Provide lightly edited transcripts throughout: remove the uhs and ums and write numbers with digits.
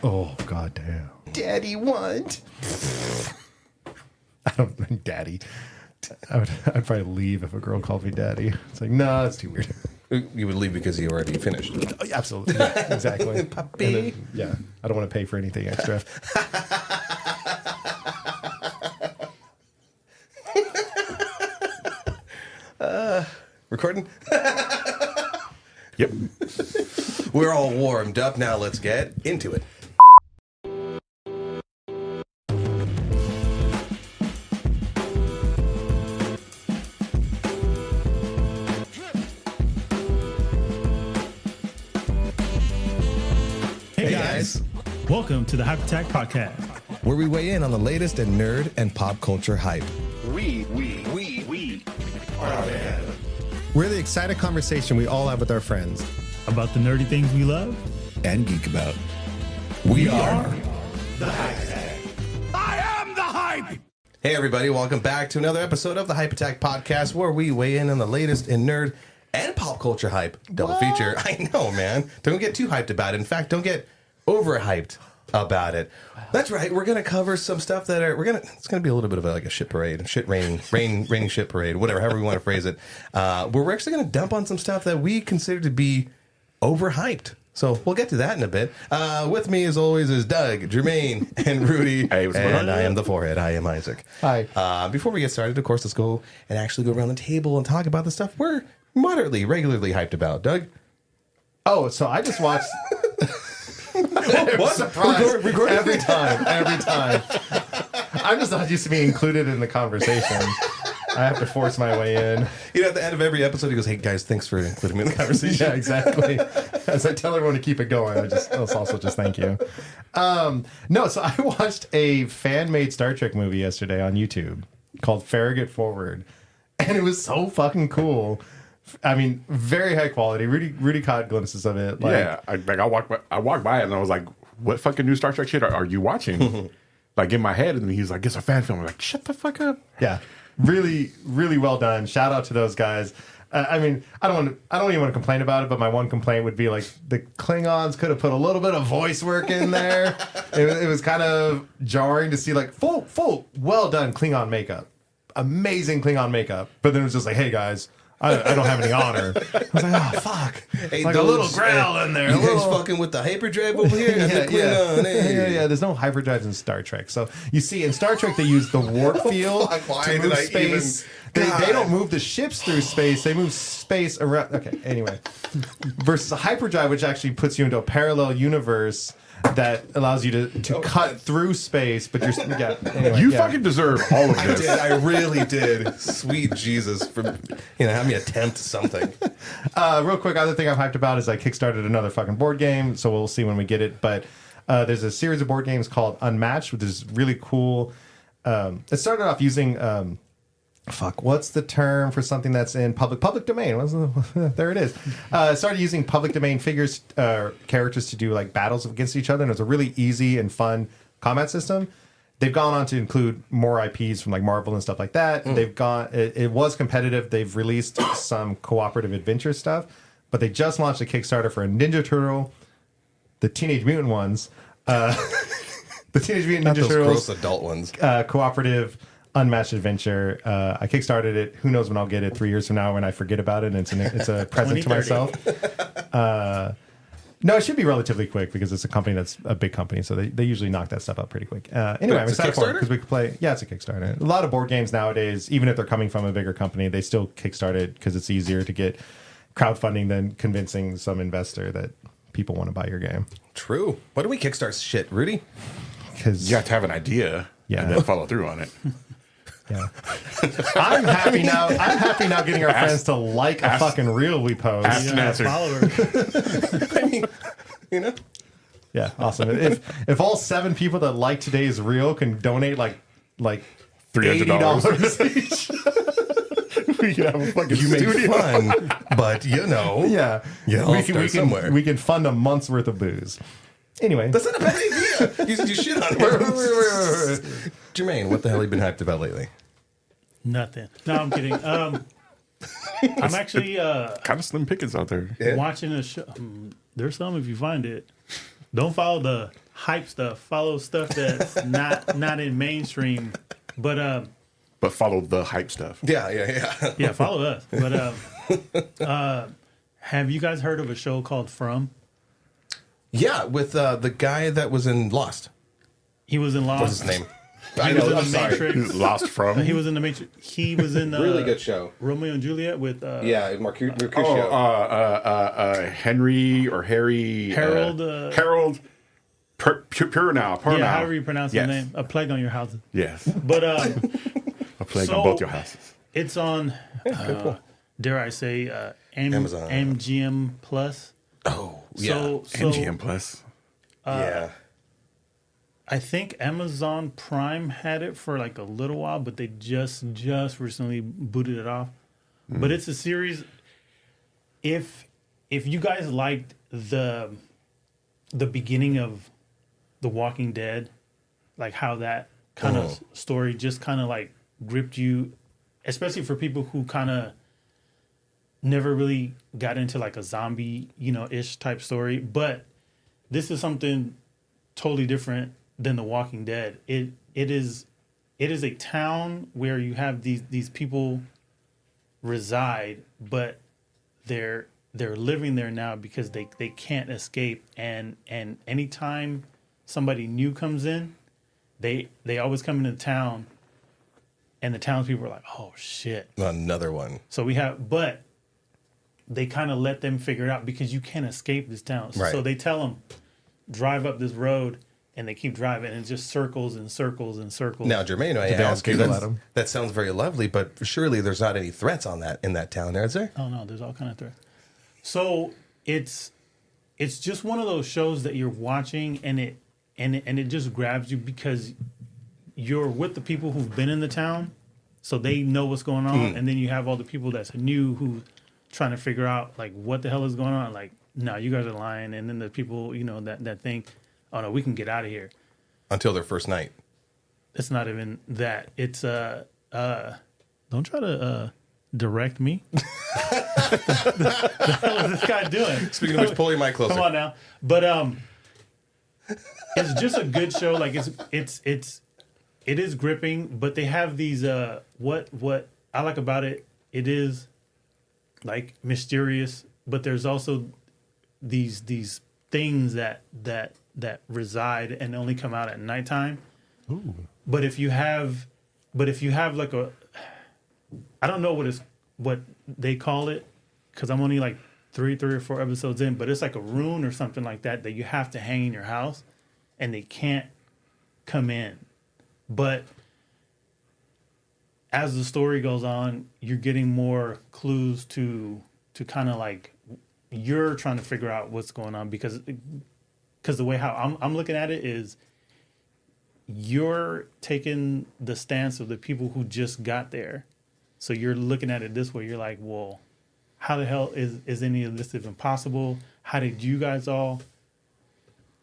Oh, goddamn. Daddy want. I don't mean daddy. I'd probably leave if a girl called me daddy. It's like, no, that's too weird. You would leave because you already finished. Oh, yeah, absolutely. Yeah, exactly. Puppy. Yeah. I don't want to pay for anything extra. Recording? Yep. We're all warmed up. Now let's get into it. Hey guys, welcome to the Hype Attack Podcast, Where we weigh in on the latest in nerd and pop culture hype. We are there. We're the excited conversation we all have with our friends. about the nerdy things we love. And geek about. We are The Hype. I am the Hype. Hey everybody, welcome back to another episode of the Hype Attack Podcast, where we weigh in on the latest in nerd and pop culture hype. Double feature. I know, man. Don't get too hyped about it. In fact, don't get overhyped about it. That's right. We're gonna cover some stuff that are it's gonna be a little bit of like a shit parade, raining shit parade, whatever, however we want to phrase it. Where we're actually gonna dump on some stuff that we consider to be overhyped. So we'll get to that in a bit. With me, as always, is Doug, Jermaine, and Rudy. Hey, what's going on? And I am the forehead. I am Isaac. Hi. Before we get started, of course, let's go and actually go around the table and talk about the stuff we're moderately, regularly hyped about. Doug? Oh, so I just watched... What? Surprise. Record every time. I'm just not used to being included in the conversation. I have to force my way in. You know, at the end of every episode, he goes, "Hey guys, thanks for including me in the conversation." Yeah, exactly. As I tell everyone to keep it going, I'll also just thank you. No, so I watched a fan-made Star Trek movie yesterday on YouTube called Farragut Forward, and it was so fucking cool. I mean, very high quality. Rudy caught glimpses of it. Like, Yeah, I walked by it and I was like, "What fucking new Star Trek shit are you watching?" Like in my head, and he's like, "It's a fan film." I'm like, "Shut the fuck up!" Yeah, really, really well done. Shout out to those guys. I mean, I don't even want to complain about it, but my one complaint would be like the Klingons could have put a little bit of voice work in there. It was kind of jarring to see like full, well done Klingon makeup, amazing Klingon makeup. But then it was just like, hey guys, I don't have any honor. I was like, oh fuck, Hey, like a little growl in there. You a little... guys fucking with the hyperdrive over here? And the Klingon, hey. Yeah. There's no hyperdrives in Star Trek. So you see, in Star Trek, they use the warp field Why to did move I space. They don't move the ships through space. They move space around. Okay, anyway. Versus a hyperdrive, which actually puts you into a parallel universe that allows you to cut through space, but you're anyway, You fucking deserve all of I this. did. I really did. Sweet Jesus, for have me attempt something. Real quick, other thing I'm hyped about is I kickstarted another fucking board game, so we'll see when we get it. But there's a series of board games called Unmatched, which is really cool. It started off using what's the term for something that's in public domain? There it is. Started using public domain figures, characters to do like battles against each other, and it's a really easy and fun combat system. They've gone on to include more IPs from like Marvel and stuff like that. They've gone. It was competitive. They've released some cooperative adventure stuff, but they just launched a Kickstarter for a Ninja Turtle, the Teenage Mutant ones, the Teenage Mutant Not Ninja those Turtles, gross adult ones. cooperative unmatched adventure. I kickstarted it. Who knows when I'll get it? 3 years from now when I forget about it. And it's a present to myself. No, it should be relatively quick because it's a company that's a big company, so they usually knock that stuff out pretty quick. Anyway, I'm It's a excited for it Kickstarter? because we could play. Yeah, it's a Kickstarter. A lot of board games nowadays, even if they're coming from a bigger company, they still kickstart it because it's easier to get crowdfunding than convincing some investor that people want to buy your game. True. Why do we kickstart shit, Rudy? Because You have to have an idea and then follow through on it. yeah. I'm happy now. I'm happy now getting our friends to like a fucking reel we post. Ask and answer. Followers. I mean, Yeah, awesome. If all 7 people that like today's reel can donate like $80 each, We can have a fucking you make studio. fun, but yeah, we can fund a month's worth of booze. Anyway, That's not a bad idea. You shit on it. Jermaine, what the hell have you been hyped about lately? Nothing. No, I'm kidding. I'm actually Kind of slim pickings out there. Yeah. watching a show. There's some if you find it. Don't follow the hype stuff. Follow stuff that's not in mainstream. But follow the hype stuff. Yeah. yeah, follow us. But have you guys heard of a show called From? Yeah, with the guy that was in Lost. He was in Lost. What's his name? He was in the Matrix. Lost from. He was in the Matrix. He was in Really good show. Romeo and Juliet with Mercutio. Henry or Harry. Harold. Harold. Purnell. Yeah, however you pronounce his name. A Plague on Your Houses. Yes. But A plague So- on both your houses. it's on. Dare I say Amazon. MGM Plus. Oh, yeah. So MGM Plus. Yeah. I think Amazon Prime had it for like a little while, but they just recently booted it off. But it's a series. If you guys liked the beginning of The Walking Dead, like how that kind of story just kind of like gripped you, especially for people who kind of never really got into like a zombie, ish type story. But this is something totally different than The Walking Dead. It is a town where you have these people reside, but they're living there now because they can't escape. And anytime somebody new comes in, they always come into town, and the townspeople are like, oh shit. Another one. So but they kind of let them figure it out because you can't escape this town. Right. So they tell them, drive up this road, and they keep driving, and it's just circles and circles and circles. Now, Jermaine, I they all ask you, giggle at him? that sounds very lovely, but surely there's not any threats in that town, is there? Oh no, there's all kind of threats. So it's just one of those shows that you're watching, and it just grabs you because you're with the people who've been in the town, so they know what's going on, and then you have all the people that's new who trying to figure out like what the hell is going on. Like, no, you guys are lying, and then the people that think, oh no, we can get out of here. Until their first night. It's not even that. It's don't try to direct me. The hell is this guy doing? Speaking of which, pull your mic closer. Come on now. But it's just a good show. Like it is gripping, but they have these what I like about it, it is like mysterious, but there's also these things that reside and only come out at nighttime. Ooh. But if you have like I don't know what they call it, because I'm only like three or four episodes in, but it's like a rune or something like that you have to hang in your house, and they can't come in. But as the story goes on, you're getting more clues to kind of like you're trying to figure out what's going on, because the way how I'm looking at it is you're taking the stance of the people who just got there. So you're looking at it this way. You're like, well, how the hell is any of this even possible? How did you guys all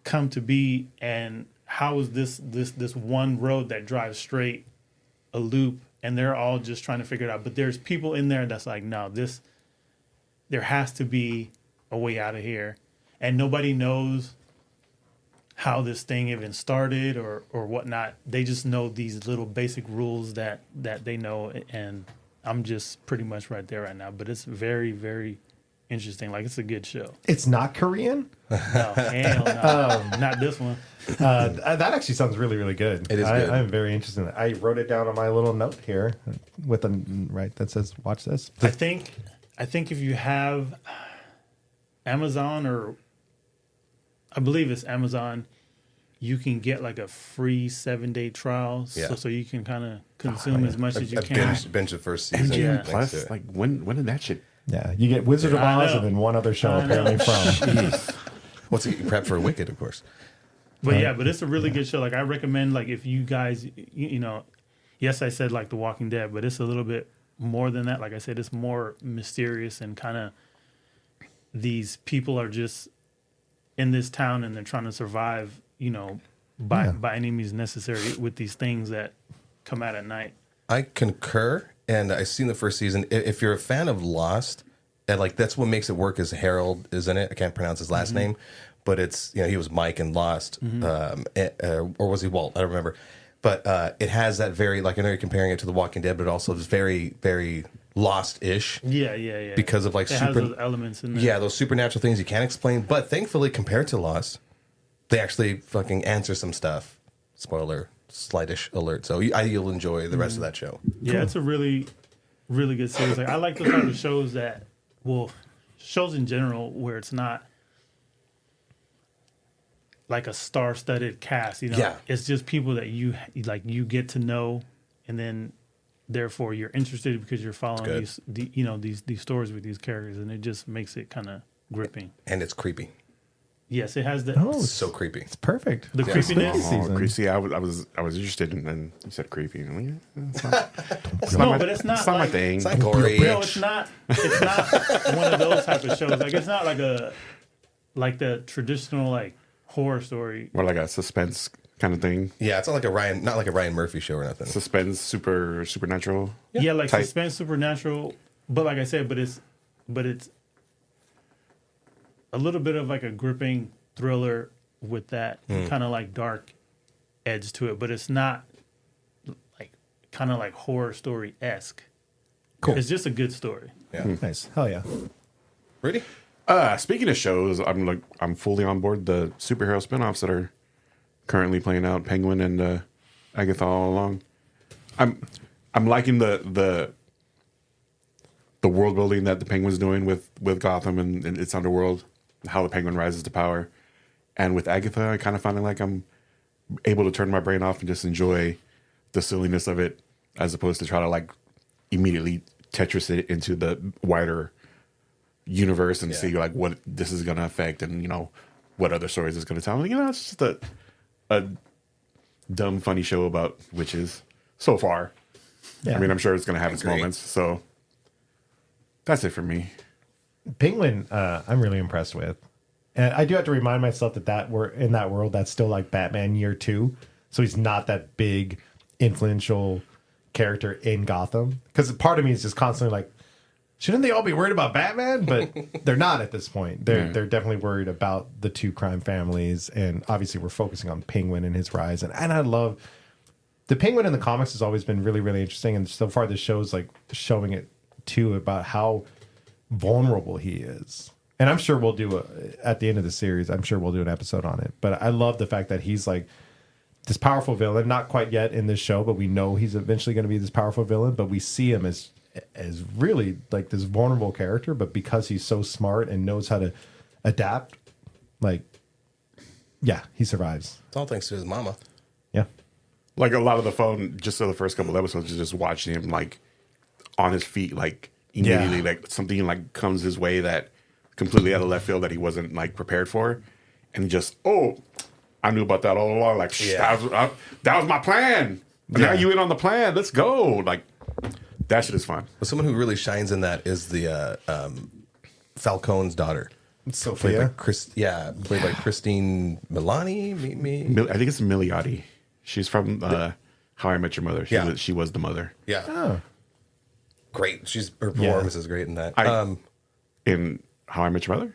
come to be? And how is this one road that drives straight a loop? And they're all just trying to figure it out. But there's people in there that's like, no, there has to be a way out of here. And nobody knows how this thing even started or whatnot. They just know these little basic rules that they know. And I'm just pretty much right there right now. But it's very, very interesting. Like, it's a good show. It's not Korean? No, hell no. Not this one. That actually sounds really, really good. It is good. I'm very interested in it. I wrote it down on my little note here with a that says, watch this. I think if you have Amazon, or I believe it's Amazon, you can get like a free 7-day trial, so you can kind of consume as much as you can. Binge the first season. MGM Yeah. Plus, like when did that shit? Yeah, you get Wizard of I Oz know. and then one other show apparently from. What's it? Prep for Wicked, of course. But yeah, but it's a really good show. Like, I recommend, like, if you guys, yes, I said like The Walking Dead, but it's a little bit more than that. Like I said, it's more mysterious, and kind of these people are just in this town and they're trying to survive, by any means necessary with these things that come out at night. I concur, and I've seen the first season. If you're a fan of Lost, and like that's what makes it work, is Harold, isn't it? I can't pronounce his last name, but it's he was Mike in Lost, or was he Walt? I don't remember. But it has that very I know you're comparing it to The Walking Dead, but it also is very very Lost-ish. Yeah. Because of it has those elements in there. Yeah, those supernatural things you can't explain. But thankfully, compared to Lost, they actually fucking answer some stuff. Spoiler, slightish alert. So you'll enjoy the rest of that show. Yeah, it's a really, really good series. I like those type of shows shows in general where it's not like a star-studded cast. Yeah. It's just people that you get to know, and then therefore you're interested because you're following these stories with these characters, and it just makes it kind of gripping. And it's creepy. Yes, it has the It's so creepy. It's perfect. the creepiness. Season. Creepy. I was interested in, and you said creepy. It's not No, my, but it's not it's not like- my thing. It's not gory. No, it's not. It's not one of those type of shows. It's not like the traditional horror story. Or like a suspense kind of thing. Yeah, it's not like a Ryan Murphy show or nothing. Suspense, supernatural. Yeah, like type. suspense, supernatural. But like I said, but it's a little bit of a gripping thriller with that kind of dark edge to it. But it's not kind of horror story esque. Cool. It's just a good story. Yeah. Nice. Hell yeah. Ready? Speaking of shows, I'm fully on board the superhero spinoffs that are currently playing out. Penguin and Agatha all along. I'm liking the world building that the Penguin's doing with Gotham and its underworld, how the Penguin rises to power, and with Agatha, I kind of finding like I'm able to turn my brain off and just enjoy the silliness of it, as opposed to try to immediately Tetris it into the wider universe and see what this is going to affect and what other stories it's going to tell. It's just a dumb funny show about witches so far. Yeah. I mean, I'm sure it's going to have its agree. moments. So that's it for me. Penguin, I'm really impressed with. And I do have to remind myself that we're in that world that's still like Batman year 2. So he's not that big, influential character in Gotham. Because part of me is just constantly like, shouldn't they all be worried about Batman? But they're not at this point. They're definitely worried about the two crime families. And obviously we're focusing on Penguin and his rise. And I love... The Penguin in the comics has always been really, really interesting. And so far this show's showing it too about how vulnerable he is. And I'm sure we'll do at the end of the series, I'm sure we'll do an episode on it. But I love the fact that he's this powerful villain, not quite yet in this show, but we know he's eventually going to be this powerful villain. But we see him as really this vulnerable character. But because he's so smart and knows how to adapt, he survives. It's all thanks to his mama. Yeah. Like a lot of the fun, just the first couple of episodes, is just watching him on his feet, immediately, something comes his way that completely out of left field that he wasn't prepared for, and just I knew about that all along. That was my plan. Now you in on the plan. Let's go. That shit is fun. But someone who really shines in that is the Falcone's daughter. Sophia. Played by Christine Milani. I think it's Milioti. She's from How I Met Your Mother. She was the mother. Yeah. Oh. Great. Her performance is great in that. In How I Met Your Mother?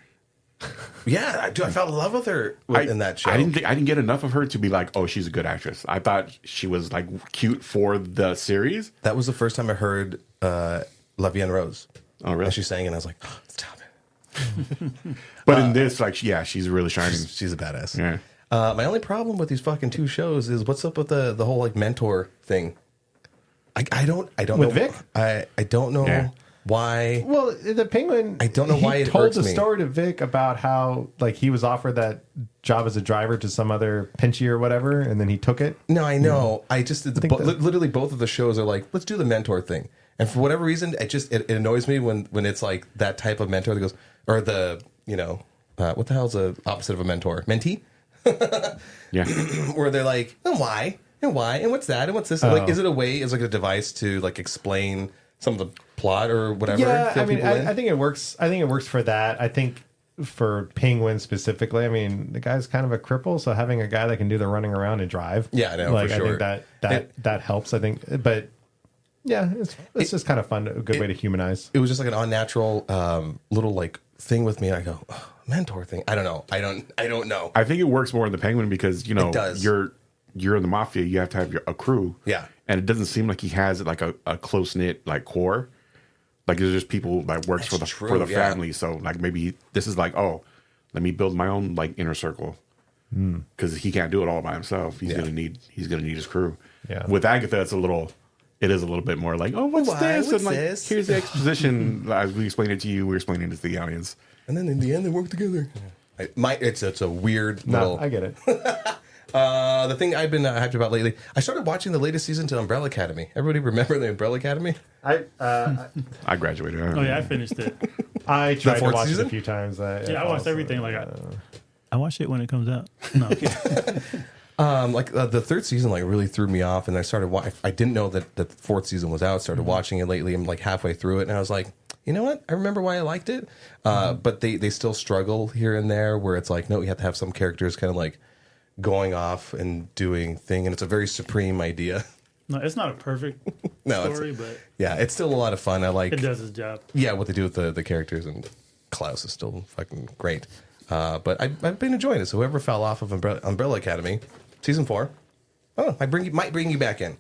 I fell in love with her in that show. I didn't get enough of her to be she's a good actress. I thought she was cute for the series. That was the first time I heard La Vie en Rose. Oh, really? And she sang, and I was like, stop it. But in this, she's really shining. She's a badass. Yeah. My only problem with these fucking two shows is what's up with the whole mentor thing. I don't know. With Vic? I don't know why. Well, the Penguin. I don't know why it told hurts the me. story to Vic about how he was offered that job as a driver to some other pinchy or whatever, and then he took it. No, I know. I just literally both of the shows are let's do the mentor thing, and for whatever reason, it annoys me when it's that type of mentor that goes, or the what the hell's the opposite of a mentor? Mentee. Yeah. Where they're like, and why? And why? And what's that? And what's this? Is it a way, is a device to explain some of the plot or whatever? Yeah, I mean, I think it works. I think it works for that. I think for Penguin specifically, I mean, the guy's kind of a cripple, so having a guy that can do the running around and drive. Yeah, I know, for sure. I think that helps. I think, but yeah, it's just kind of fun, a good way to humanize. It was just an unnatural little thing with me. And I go, mentor thing. I don't know. I don't know. I think it works more in the Penguin because It does. you're in the mafia. You have to have a crew. Yeah. and it doesn't seem like he has like a close knit like core. Like there's just people that works That's for the true, family. So like maybe this is like, oh, let me build my own like inner circle because he can't do it all by himself. He's gonna need his crew. Yeah. With Agatha, it is a little bit more like, oh, what's this? What's And like, this? here's the exposition. As we explained it to you, we're explaining it to the audience. And then in the end, they work together. It's a weird No, little. I get it. The thing I've been hyped about lately, I started watching the latest season to Umbrella Academy. Everybody remember the Umbrella Academy? I graduated. Oh yeah, I finished it. I tried to fourth watch season? it a few times. Yeah, I watched everything. Like I watch it when it comes out. No, The third season really threw me off, and I started. I didn't know that the fourth season was out. Started watching it lately. I'm like halfway through it, and I was like, you know what? I remember why I liked it. But they still struggle here and there, where it's like, no, you have to have some characters kind of like going off and doing thing, and it's a very supreme idea. no, it's not a perfect No, story, but Yeah, it's still a lot of fun. I like. it does its job. Yeah, what they do with the characters, and Klaus is still fucking great. But I've been enjoying it. So whoever fell off of Umbrella Academy, season 4, might bring you back in.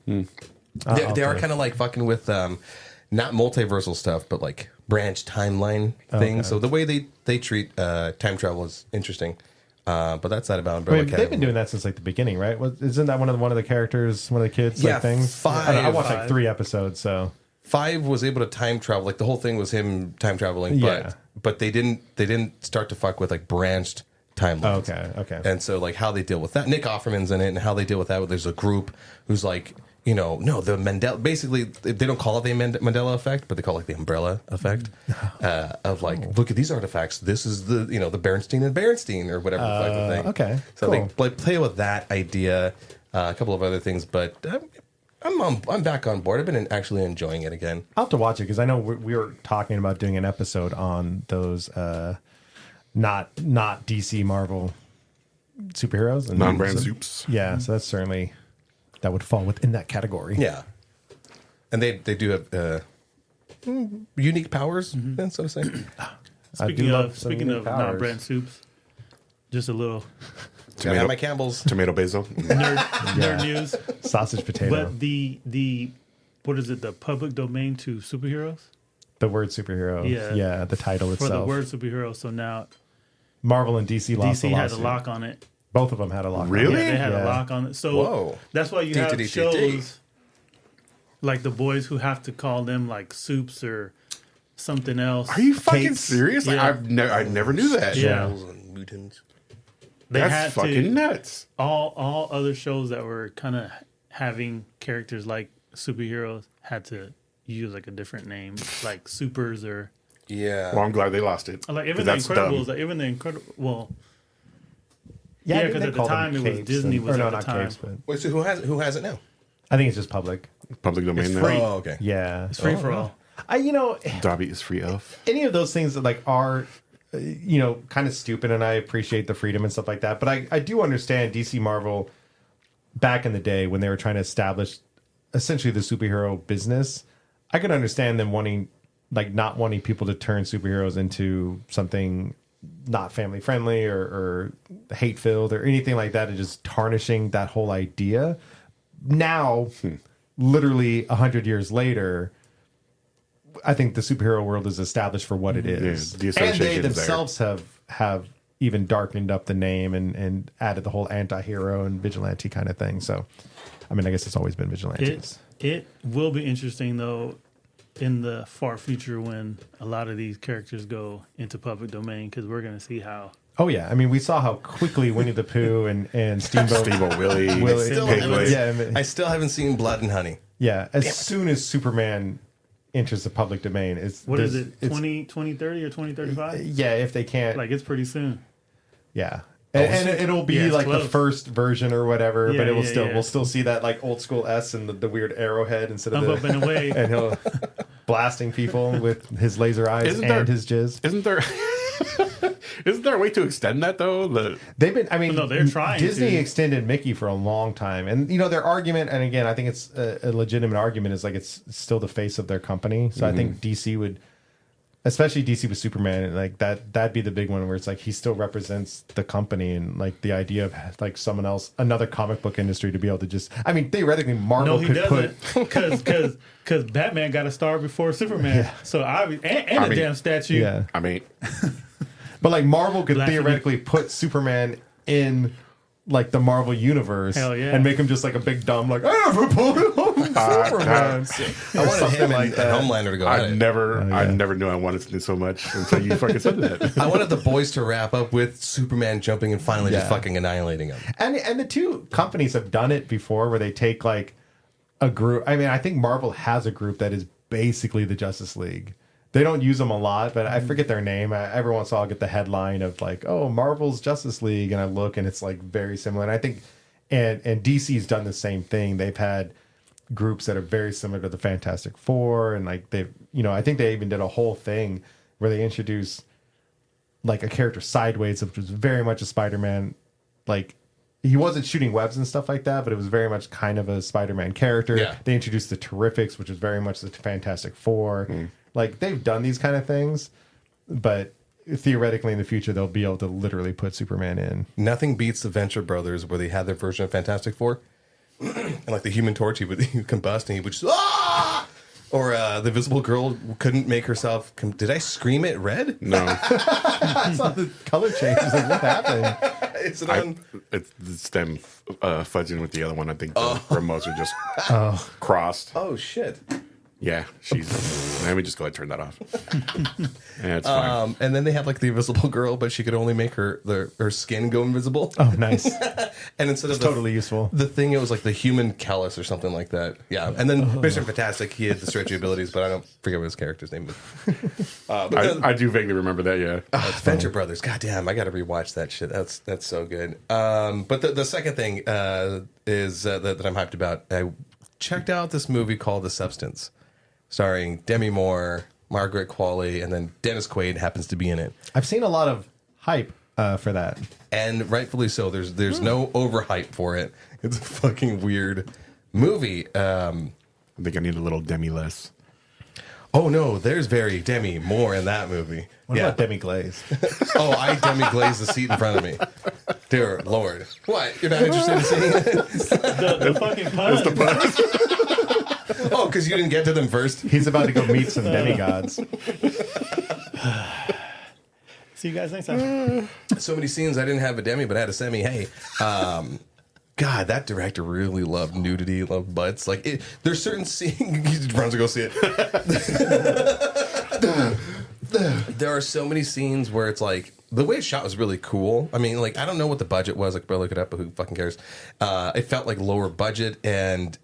They are kind of like fucking with not multiversal stuff, but like branch timeline things. So the way they treat time travel is interesting. But that's not about Umbrella Academy. They've been doing that since like the beginning, right? Isn't that one of the characters, one of the kids, Yeah, like things? 5. I watched like 3 episodes, so 5 was able to time travel. Like the whole thing was him time traveling, Yeah. but they didn't start to fuck with like branched timelines. Okay. And so like how they deal with that, Nick Offerman's in it, and how they deal with that. There's a group who's like, the Mandela. Basically, they don't call it the Mandela effect, but they call it the Umbrella effect of like, look at these artifacts. This is the the Bernstein and Bernstein or whatever type of thing. Okay, So cool. they play with that idea, a couple of other things, but. I'm back on board. I've been actually enjoying it again. I'll have to watch it because I know we were talking about doing an episode on those not DC Marvel superheroes and Non-brand so- soups. Yeah, so that's certainly that would fall within that category. Yeah, and they do have unique powers, so to say. Speaking of non-brand soups, just a little Gotta have my Campbell's. Tomato basil. nerd news. Sausage potato. But the what is it? The public domain to superheroes The word superhero. Yeah. The title for itself. the word superhero. So now Marvel and DC lost DC the had a lawsuit. lock on it. Both of them had a lock. Really? On Yeah, it. they had Yeah. a lock on it. So Whoa. that's why you have D-D-D-D-D. shows like The Boys who have to call them like soups or something else. Are you fucking Cakes. serious? Like, Yeah. I never knew that. Yeah. And mutants. They That's had fucking to, nuts. all other shows that were kind of having characters like superheroes had to use like a different name, like supers or Yeah. Well, I'm glad they lost it. like 'Cause even the that's Incredibles. dumb. Like even the Incredible. Well, I yeah, think because they at the called them time it was capes Disney and- was or no, at the not time. capes, but Wait, so who has it now? I think it's just public. Public domain It's now. free. Oh, okay. Yeah, It's free for all. Dobby is free of. any of those things that like are kind of stupid, and I appreciate the freedom and stuff like that, but I do understand DC Marvel back in the day when they were trying to establish essentially the superhero business. I could understand them not wanting people to turn superheroes into something not family friendly or hate filled or anything like that, and just tarnishing that whole idea. Now, literally 100 years later, I think the superhero world is established for what it is. the And they association is there. themselves have even darkened up the name and added the whole anti-hero and vigilante kind of thing. So, I mean, I guess it's always been vigilantes. It will be interesting though in the far future when a lot of these characters go into public domain because we're going to see how. Oh, yeah. I mean, we saw how quickly Winnie the Pooh and Steamboat... Steve-O Willie. Willie- Still Piglet. haven't- Yeah, I mean- I still haven't seen Blood and Honey. Yeah, as soon as Superman enters the public domain, What is it, it's- 2030 or 2035? Yeah, if they can't... Like it's pretty soon. Yeah. And it'll be Yeah, it's like the close. first version or whatever, Yeah, but it will yeah. we'll still see that like old school S and the weird arrowhead instead of Up, up the and away. and he'll blasting people with his laser eyes Isn't and there- his jizz. Isn't there? Isn't there a way to extend that though? They've been, I mean, No, they're trying Disney to. extended Mickey for a long time, and their argument, and again, I think it's a legitimate argument, is like it's still the face of their company. So I think DC would especially DC with Superman, and like that'd be the big one where it's like he still represents the company, and like the idea of like someone else, another comic book industry to be able to just, I mean, theoretically Marvel No, he could doesn't, because Batman got a star before Superman. Yeah. So and a damn statue. yeah, I mean, but like Marvel could Blasphemy. theoretically put Superman in like the Marvel universe, Hell yeah. and make him just like a big dumb like I never pulled it on Superman. I wanted something him like and that. Homelander to go I at it. never knew I wanted to do so much until you fucking said that. I wanted the boys to wrap up with Superman jumping and finally just Yeah. fucking annihilating him. And the two companies have done it before where they take like a group. I mean, I think Marvel has a group that is basically the Justice League. They don't use them a lot, but I forget their name. Every once in a while I'll get the headline of like, oh, Marvel's Justice League, and I look and it's like very similar. And I think and DC's done the same thing. They've had groups that are very similar to the Fantastic Four, and like they've, you know, I think they even did a whole thing where they introduced like a character Sideways, which was very much a Spider-Man. Like he wasn't shooting webs and stuff like that, but it was very much kind of a Spider-Man character. Yeah. They introduced the Terrifics, which was very much the Fantastic Four. Like they've done these kind of things, but theoretically in the future they'll be able to literally put Superman in. Nothing beats the Venture Brothers where they had their version of Fantastic Four. And like the Human Torch, he would combust and he would just, ah! Or the Invisible Girl couldn't make herself. Did I scream it red? No, I saw the color changes. Like, what happened? It's them fudging with the other one. I think the remotes are just crossed. Oh shit. Yeah, let me just go ahead and turn that off. Yeah, it's fine. And then they have like the Invisible Girl, but she could only make her skin go invisible. Oh, nice. And instead of Totally useful. the thing, it was like the Human Callus or something like that. Yeah. And then Mr. Fantastic, he had the stretchy abilities, but I don't forget what his character's name was. I do vaguely remember that. Yeah, Venture Brothers. God damn, I got to rewatch that shit. That's so good. But the second thing is that I'm hyped about. I checked out this movie called The Substance, starring Demi Moore, Margaret Qualley, and then Dennis Quaid happens to be in it. I've seen a lot of hype for that. And rightfully so. There's no overhype for it. It's a fucking weird movie. I think I need a little Demi less. Oh no, there's very Demi Moore in that movie. What about Demi Glaze? Oh, I Demi glazed the seat in front of me. Dear Lord. What? You're not interested in seeing it? The fucking pun. Oh, because you didn't get to them first? He's about to go meet some demigods. See you guys next time. So many scenes. I didn't have a Demi, but I had a Semi. Hey, God, that director really loved nudity, loved butts. Like, there's certain scenes. He runs to go see it. There are so many scenes where it's like the way it's shot was really cool. I mean, like I don't know what the budget was. Like, bro, look it up. But who fucking cares? It felt like lower budget, and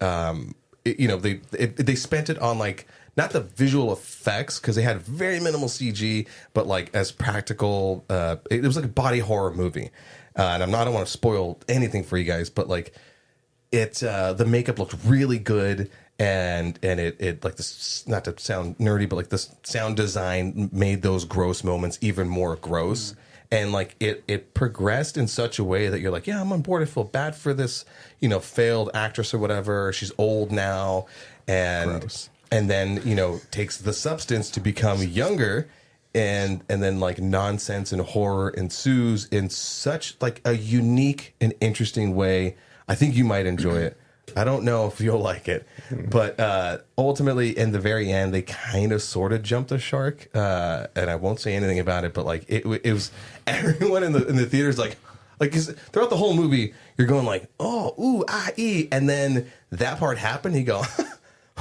they spent it on like not the visual effects because they had very minimal CG, but like as practical. It was like a body horror movie, and I don't want to spoil anything for you guys, but like the makeup looked really good. And it like this, not to sound nerdy, but like this sound design made those gross moments even more gross. And like it progressed in such a way that you're like, yeah, I'm on board. I feel bad for this, failed actress or whatever. She's old now, and Gross. and then takes the substance to become younger, and then like nonsense and horror ensues in such like a unique and interesting way. I think you might enjoy it. I don't know if you'll like it, but ultimately, in the very end, they kind of sort of jumped the shark, and I won't say anything about it. But like, it was everyone in the theaters like 'cause throughout the whole movie, you're going like, oh, ooh, ah, ee, and then that part happened. You go,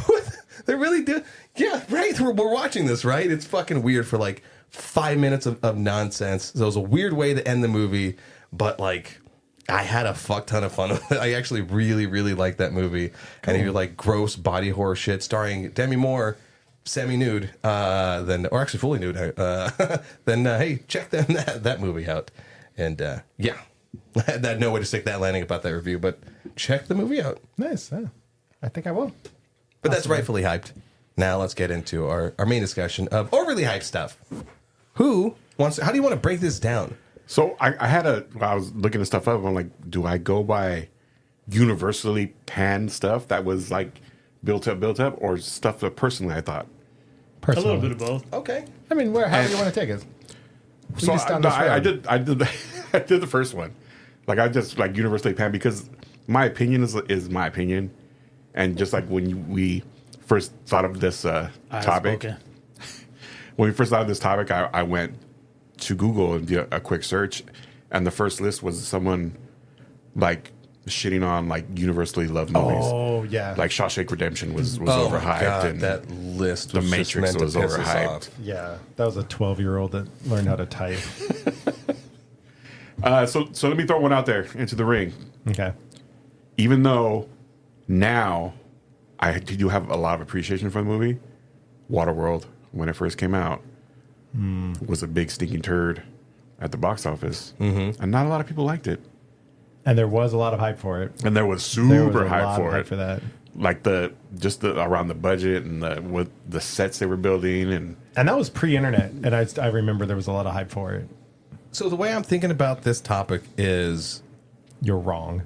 what? They're really doing? Yeah, right. We're watching this, right? It's fucking weird for like 5 minutes of nonsense. So it was a weird way to end the movie, but like. I had a fuck ton of fun with it. I actually really, really liked that movie. Cool. And if you like gross body horror shit starring Demi Moore, semi-nude, or actually fully nude, then hey, check that movie out. And yeah, I had no way to stick that landing about that review, but check the movie out. Nice. Yeah. I think I will. But that's rightfully hyped. Now let's get into our main discussion of overly hyped stuff. How do you want to break this down? So I was looking at stuff up. I'm like, do I go by universally panned stuff that was like built up, or stuff that personally I thought A little bit of both. Okay. I mean, however you want to take it. So us down no, this I road. did I did the first one. Like I just like universally pan because my opinion is my opinion, and just like when we first thought of this topic, Okay. when we first thought of this topic, I went to Google and did a quick search, and the first list was someone like shitting on like universally loved movies. Oh yeah, Like Shawshank Redemption was Oh my overhyped, God, and that list The was just Matrix meant to was piss us overhyped. off. yeah. That was a 12-year-old that learned how to type. So let me throw one out there into the ring. Okay. Even though now I do have a lot of appreciation for the movie, Waterworld, when it first came out, was a big stinking turd at the box office, and not a lot of people liked it. And there was a lot of hype for it. And there was There was super a hype lot of for hype it, for that. like around the budget and what the sets they were building, and And that was pre-internet, and I remember there was a lot of hype for it. So the way I'm thinking about this topic is You're wrong.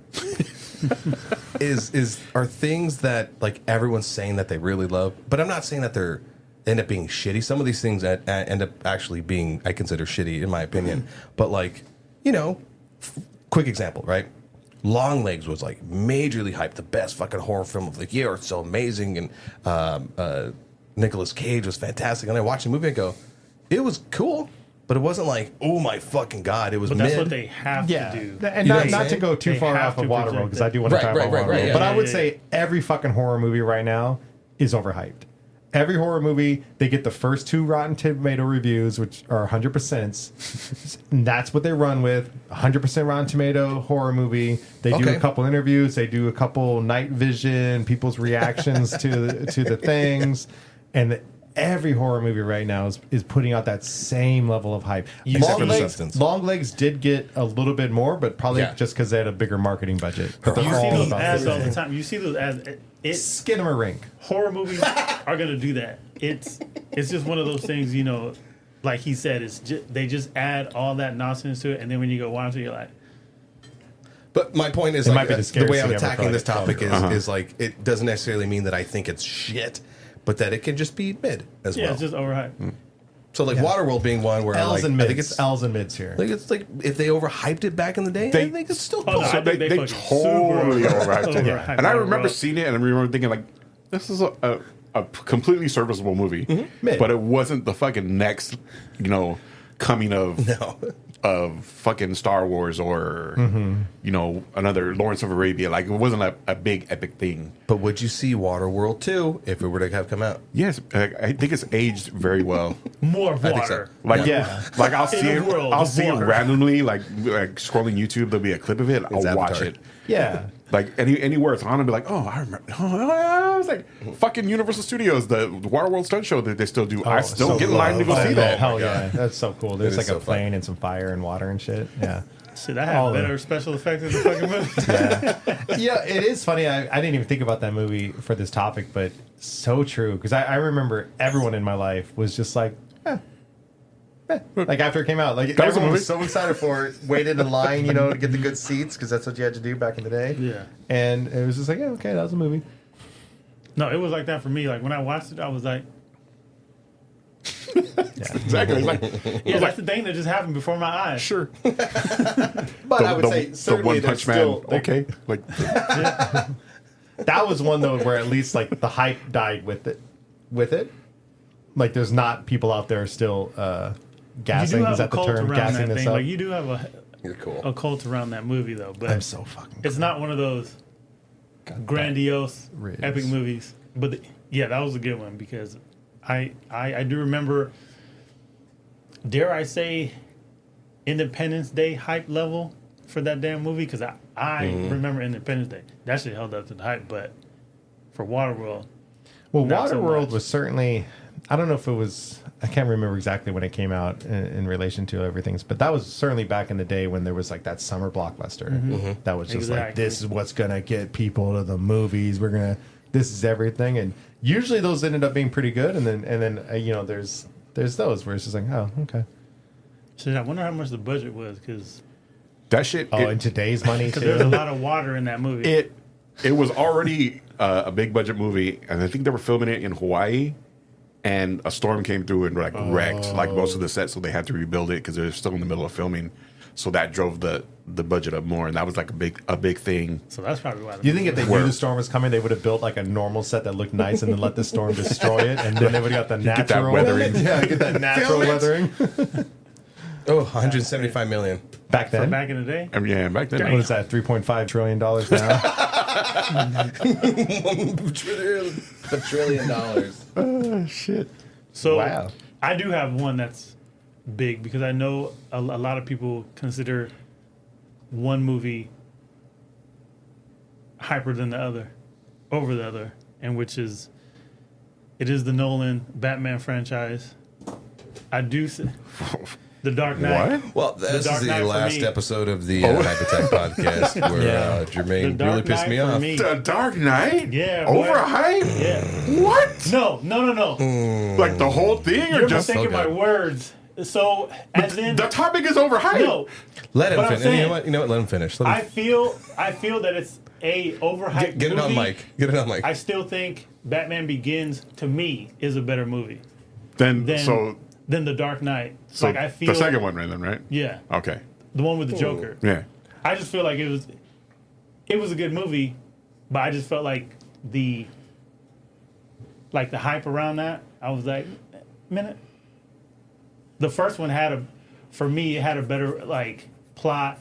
are things that like everyone's saying that they really love, but I'm not saying that they're end up being shitty. Some of these things that end up actually being I consider shitty in my opinion. But like, quick example, right? Longlegs was like majorly hyped, the best fucking horror film of the year. It's so amazing, and Nicolas Cage was fantastic. And I watched the movie and go, it was cool, but it wasn't like, oh my fucking god, it was But mid. that's what they have Yeah, to do. and You know not, what I'm not to saying? go too They far have off of to Waterworld project because I it. do want to Right, talk right, about right, right, Waterworld. yeah. But I would Yeah, say every fucking horror movie right now is overhyped. Every horror movie, they get the first 2 Rotten Tomato reviews, which are 100%. And that's what they run with. 100% Rotten Tomato horror movie. They do Okay. a couple interviews. They do a couple night vision, people's reactions to the things, and every horror movie right now is putting out that same level of hype. Except for the substance. Longlegs did get a little bit more, but probably Yeah. just because they had a bigger marketing budget. But You You they're see all those about ads the all the same. time. You see those ads. Skinamarink. Horror movies are gonna do that. It's just one of those things, like he said, they just add all that nonsense to it, and then when you go watch it, you're like, But my point is, It like, might be the the scariest way I'm thing ever, attacking this probably. topic is like it doesn't necessarily mean that I think it's shit, but that it can just be mid as yeah, well. it's just overhyped. So like Waterworld being one where L's like, and I mids. think it's L's and mids here. like it's like if they overhyped it back in the day, They- I think it's still Oh, cool. no, I so think they fucking totally super overhyped it. overhyped And I remember Waterworld. seeing it, and I remember thinking like, this is a completely serviceable movie, Mid. but it wasn't the fucking next, coming of No. of fucking Star Wars or another Lawrence of Arabia. Like it wasn't a big epic thing. But would you see Waterworld 2 if it were to have come out? Yes, I think it's aged very well. More think so. water. Like Yeah. like I'll see In a it. world I'll of see it water. randomly, like scrolling YouTube. There'll be a clip of it. I'll watch Avatar. it. Yeah. Like anywhere it's on, I'll be like, oh, I remember. Oh, I was like, fucking Universal Studios, the Waterworld stunt show that they still do. I still so get in line to go cool. see Oh, that. Hell yeah. That's so cool. There's is like so a fun. plane and some fire and water and shit. Yeah. Shit, I All have the- better special effects in the fucking movie. Yeah, it is funny. I didn't even think about that movie for this topic, but so true. Because I remember everyone in my life was just like, like after it came out, like That was a everyone was movie. so excited for it, waited in line, to get the good seats because that's what you had to do back in the day. Yeah. And it was just like, yeah, okay, that was a movie. No, it was like that for me. Like when I watched it, I was like, Exactly. It's like, yeah, that's the thing that just happened before my eyes. sure. But I would say certainly One there's Punch Man. still Okay. Like, that was one though where at least like the hype died with it. Like there's not people out there still You gassing. do Is have a that the cult term? around Gassing that this thing. up. Like you do have You're cool. a cult around that movie though, but I'm so fucking. it's not one of those grandiose Riz. epic movies. But yeah, that was a good one because I do remember, dare I say, Independence Day hype level for that damn movie because I remember Independence Day. That shit held up to the hype, but for Waterworld, Well, Not so Waterworld much. was certainly. I don't know if it was. I can't remember exactly when it came out in relation to everything, but that was certainly back in the day when there was like that summer blockbuster that was just like, Exactly. this is what's gonna get people to the movies. This is everything, and usually those ended up being pretty good. And then there's those where it's just like, oh, okay. shit, I wonder how much the budget was because that shit. Oh, in today's money there's a too. lot of water in that movie. It was already a big budget movie, and I think they were filming it in Hawaii. and a storm came through and like wrecked like most of the sets, so they had to rebuild it because they're still in the middle of filming. So that drove the budget up more, and that was like a big thing. So that's probably why. You think if they knew the storm was coming, they would have built like a normal set that looked nice and then let the storm destroy it, and then they would have got the Get that natural weathering. Yeah, get that natural weathering. Oh, 175 million. Back then, back in the day? Yeah, back then. what is that? $3.5 trillion now. $1 trillion. Oh, shit. So Wow. I do have one that's big because I know a lot of people consider one movie hyper than the other, over the other, and it is the Nolan Batman franchise. I do say The Dark Knight. What? Well, this Dark is the Knight for last me. episode of the Hype Attack podcast where Yeah. Jermaine The Dark really pissed Knight me for off. me. The Dark Knight? Yeah, boy. Overhyped? Yeah. What? No. Like the whole thing, or You're just mistaking my good. words. So, as in, the topic is overhyped? no, Let him But I'm finish. You know saying- what? You know what? Let him finish. Let I him feel that it's a overhyped get it on movie. mic. Get it on mic. I still think Batman Begins, to me, is a better movie Then than The Dark Knight. so Like, I feel the second one, right? Yeah, Okay. the one with the Joker. Yeah. I just feel like it was a good movie, but I just felt like the hype around that. I was like, minute. The first one for me, it had a better like plot,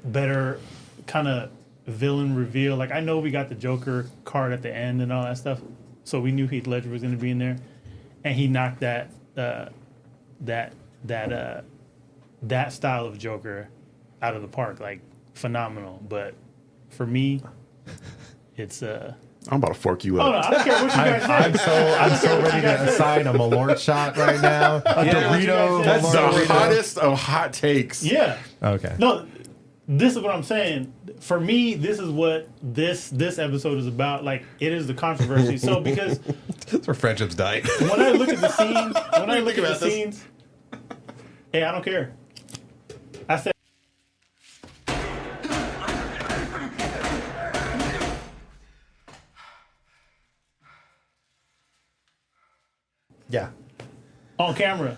better kind of villain reveal. Like I know we got the Joker card at the end and all that stuff, so we knew Heath Ledger was going to be in there, and he knocked that style of Joker out of the park, like phenomenal. But for me, it's I'm about to fork you oh no, up. I don't care what you guys say. I'm so ready to assign a Malort shot right now. A Dorito. That's That's Malort the Dorito. hottest of hot takes. Yeah. Okay. No, this is what I'm saying. For me, this is what this episode is about. Like, it is the controversy. So because That's where friendships die. when I look at the scenes, hey, I don't care. I said. Yeah. On camera.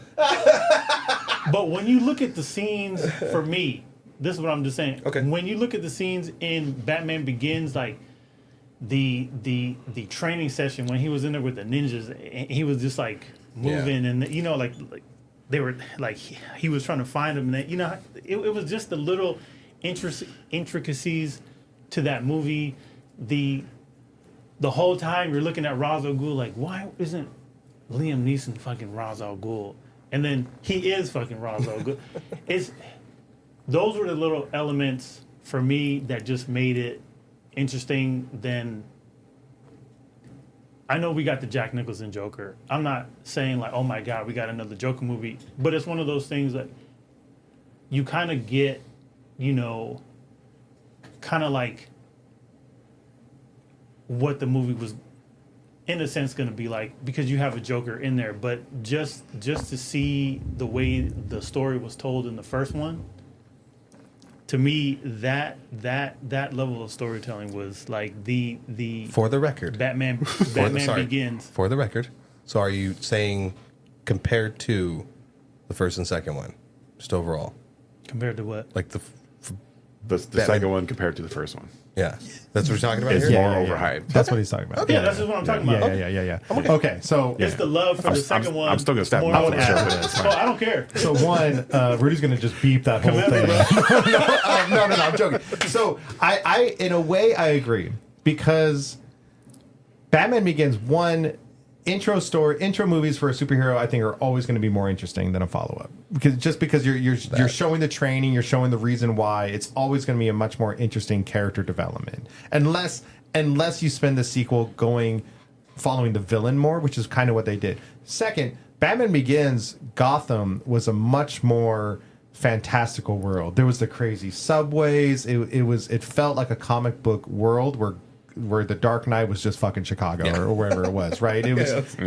But when you look at the scenes, for me, this is what I'm just saying. Okay. When you look at the scenes in Batman Begins, like the training session when he was in there with the ninjas, and he was just like moving, and you know, like they were like he was trying to find them, and they, you know, it was just the little intricacies to that movie. The whole time you're looking at Ra's al Ghul, like, why isn't Liam Neeson fucking Ra's al Ghul? And then he is fucking Ra's al Ghul. Those were the little elements for me that just made it interesting. Then I know we got the Jack Nicholson Joker. I'm not saying like, oh my God, we got another Joker movie. But it's one of those things that you kind of get, you know, kind of like what the movie was in a sense going to be like, because you have a Joker in there. But just to see the way the story was told in the first one, to me, that level of storytelling was like the For the record. Batman sorry. Begins. For the record. So are you saying compared to the first and second one? Just overall? Compared to what? Like the The second one compared to the first one. yeah. That's what we're talking about It's here? more overhyped. That's what he's talking about. Yeah, that's just what I'm talking about. Yeah. Okay, so It's the love for the 2nd one. I'm still gonna stab more my than foot the sure, first but it's one. fine. Oh, I don't care. So one, Rudy's gonna just beep that whole thing. No, I'm joking. So I, in a way, I agree because Batman Begins, one, intro movies for a superhero, I think, are always going to be more interesting than a follow up because you're showing the training, you're showing the reason why. It's always going to be a much more interesting character development, unless you spend the sequel following the villain more, which is kind of what they did. Second, Batman Begins, Gotham was a much more fantastical world. There was the crazy subways. It felt like a comic book world where the Dark Knight was just fucking Chicago or wherever it was, right? It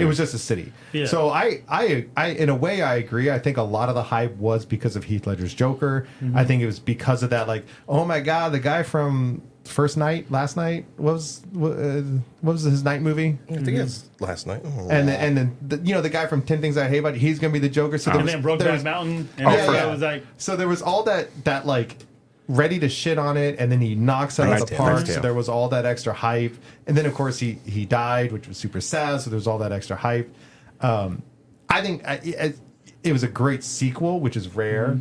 was just a city. Yeah. So I in a way I agree. I think a lot of the hype was because of Heath Ledger's Joker. I think it was because of that, like, oh my God, the guy from first night, last night. What was his night movie? I think it's last night. Oh, And then the guy from 10 Things I Hate About You, he's gonna be the Joker. So And then Brokeback Mountain, and it was like, so there was all that like ready to shit on it, and then he knocks it out of the park. So there was all that extra hype, and then of course he died, which was super sad. So there was all that extra hype. I think it was a great sequel, which is rare.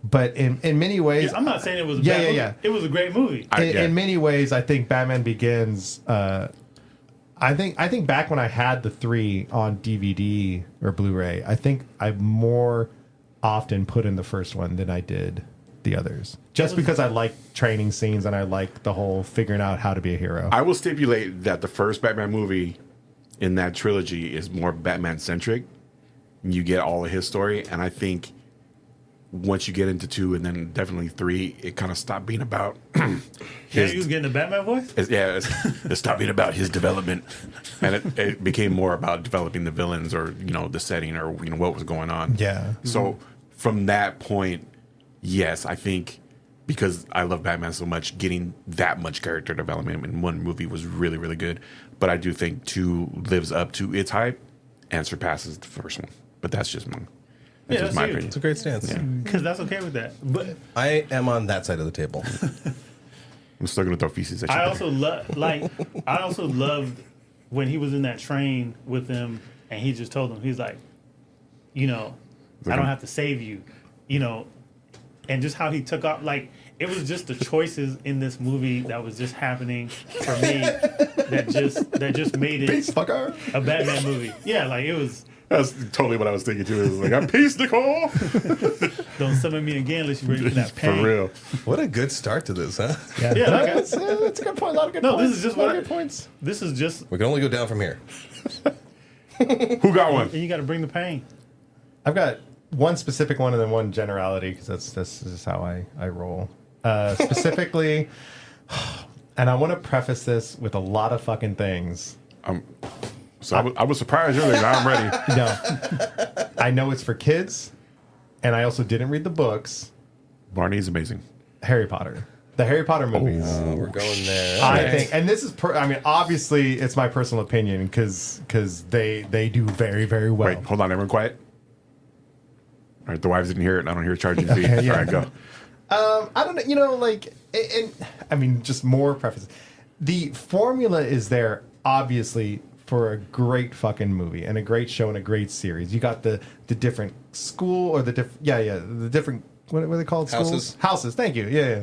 But in many ways, I'm not saying it was a bad movie. It was a great movie. In many ways, I think Batman Begins. I think back when I had the 3 on DVD or Blu-ray, I think I more often put in the first one than I did the others, just because I like training scenes and I like the whole figuring out how to be a hero. I will stipulate that the first Batman movie in that trilogy is more Batman centric. You get all of his story, and I think once you get into 2 and then definitely 3, it kind of stopped being about you was getting the Batman voice? It stopped being about his development, and it became more about developing the villains or the setting or what was going on. Yeah. So from that point, yes, I think because I love Batman so much, getting that much character development in one movie was really, really good. But I do think 2 lives up to its hype and surpasses the first one. But that's just my opinion. It's a great stance. Because that's okay with that. But I am on that side of the table. I'm still gonna throw feces at you. I also loved when he was in that train with him, and he just told him, he's like, I don't have to save you, and just how he took off. Like, it was just the choices in this movie that was just happening for me that just made it a Batman movie. Yeah, like it was. That's totally what I was thinking too. It was like, I'm peace, Nicole. Don't summon me again unless you're ready for that pain. For real. What a good start to this, huh? Yeah, that's a good point. A lot of good points. This is just good points. This is just. We can only go down from here. Who got one? And you got to bring the pain. I've got one specific one and then one generality because that's just how I roll. Specifically, and I want to preface this with a lot of fucking things. So I was surprised earlier. Now I'm ready. No, I know it's for kids, and I also didn't read the books. Barney's amazing. Harry Potter, the Harry Potter movies. We're going there. I think, and this is, obviously, it's my personal opinion because they do very, very well. Wait, hold on, everyone quiet. All right, the wives didn't hear it, and I don't hear charging fee. Okay, yeah. All right, go. I don't know, and just more preface. The formula is there, obviously, for a great fucking movie and a great show and a great series. You got the different school or the different what are they called? Houses. Houses. Thank you. Yeah.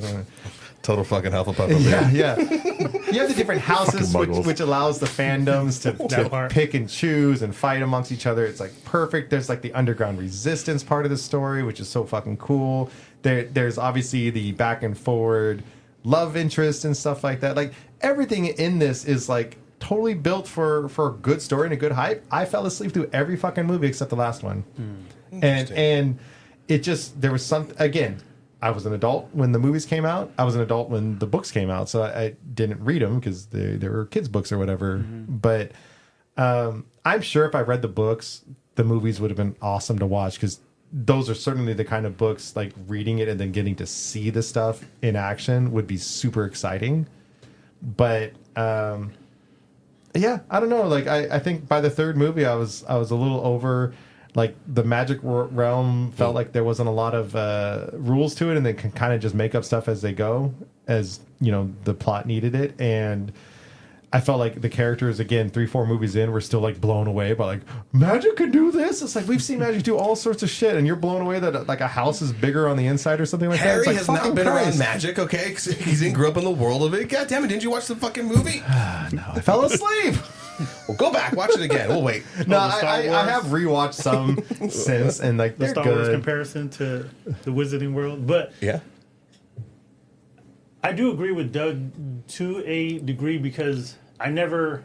Total fucking Hufflepuff over here. Yeah. You have the different houses, which allows the fandoms to pick and choose and fight amongst each other. It's like perfect. There's like the underground resistance part of the story, which is so fucking cool. There's obviously the back and forward love interest and stuff like that. Like everything in this is like totally built for a good story and a good hype. I fell asleep through every fucking movie except the last one. And it just, there was some, again, I was an adult when the movies came out. I was an adult when the books came out. So I didn't read them because they were kids' books or whatever. But I'm sure if I read the books, the movies would have been awesome to watch because those are certainly the kind of books, like reading it and then getting to see the stuff in action would be super exciting. But yeah, I don't know. Like I think by the third movie, I was a little over. Like the magic realm felt like there wasn't a lot of rules to it, and they can kind of just make up stuff as they go, as the plot needed it. And I felt like the characters, again, 3-4 movies in, were still like blown away by like magic can do this. It's like we've seen magic do all sorts of shit, and you're blown away that like a house is bigger on the inside or something like Harry that. has not been around magic, okay? 'Cause he didn't grow up in the world of it. God damn it! Didn't you watch the fucking movie? No, I fell asleep. Well, go back, watch it again. We'll wait. No, I have rewatched some since, and like The they're Star good. Wars comparison to the Wizarding World, but Yeah. I do agree with Doug to a degree because I never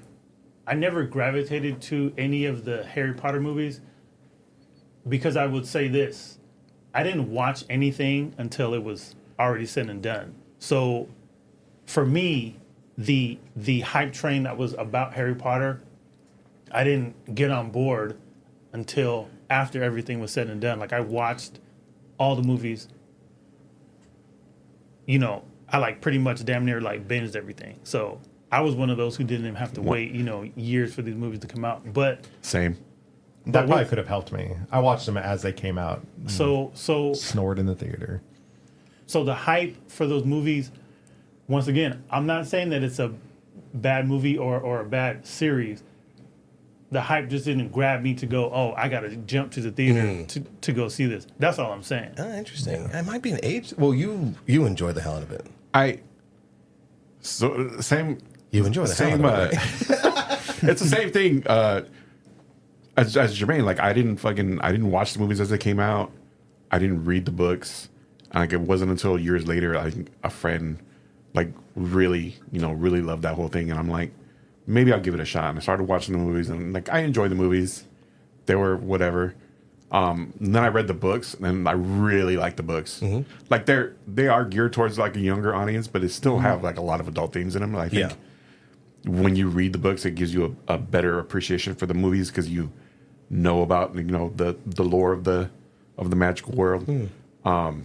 gravitated to any of the Harry Potter movies because I would say this. I didn't watch anything until it was already said and done. So for me, the hype train that was about Harry Potter, I didn't get on board until after everything was said and done. Like I watched all the movies. I like pretty much damn near like binged everything. So I was one of those who didn't even have to wait, years for these movies to come out. But Same. That probably could have helped me. I watched them as they came out. so Snored in the theater. So the hype for those movies, once again, I'm not saying that it's a bad movie or a bad series. The hype just didn't grab me to go, oh, I got to jump to the theater to go see this. That's all I'm saying. Interesting. It might be an age. Well, you enjoy the hell out of it. Same. You enjoy the hell out of it. Right? It's the same thing as Jermaine. Like I didn't watch the movies as they came out. I didn't read the books. Like it wasn't until years later, like a friend, like really loved that whole thing, and I'm like, maybe I'll give it a shot. And I started watching the movies, and like I enjoyed the movies. They were whatever. And then I read the books, and I really liked the books. Mm-hmm. Like they are geared towards like a younger audience, but it still have like a lot of adult themes in them. I think when you read the books, it gives you a better appreciation for the movies because you know about the lore of the magical world. I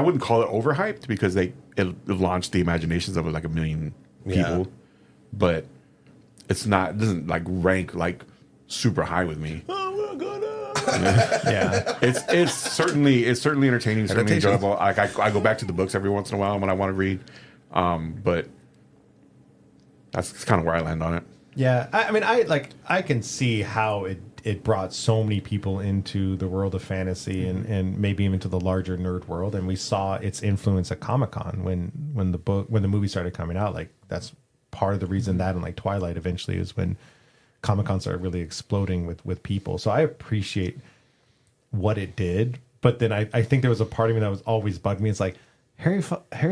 wouldn't call it overhyped because it launched the imaginations of like a million people, but it's not. It doesn't like rank like super high with me. Oh, we're gonna. Yeah. It's certainly entertaining, certainly enjoyable. Like I go back to the books every once in a while when I want to read, but that's kind of where I land on it. Yeah, I mean, I can see how it brought so many people into the world of fantasy and maybe even to the larger nerd world, and we saw its influence at Comic-Con when the movie started coming out. Like that's part of the reason that, and like Twilight eventually is when Comic-Con started really exploding with people. So I appreciate what it did, but then I think there was a part of me that was always bugged me. It's like, Harry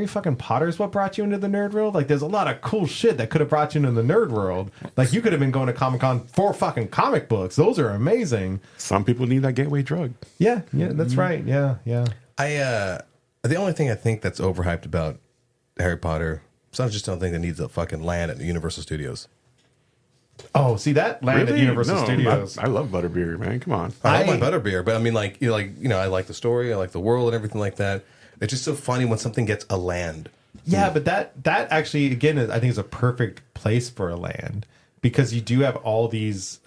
fucking Potter is what brought you into the nerd world? Like, there's a lot of cool shit that could have brought you into the nerd world. Like, you could have been going to Comic-Con for fucking comic books. Those are amazing. Some people need that gateway drug. Yeah, that's right. Yeah. The only thing I think that's overhyped about Harry Potter, so I just don't think it needs a fucking land at the Universal Studios. Oh, see that land at Universal Studios. I love Butterbeer, man. Come on. I love my Butterbeer, but I mean, I like the story, I like the world and everything like that. It's just so funny when something gets a land. Yeah, but that actually, again, I think is a perfect place for a land because you do have all these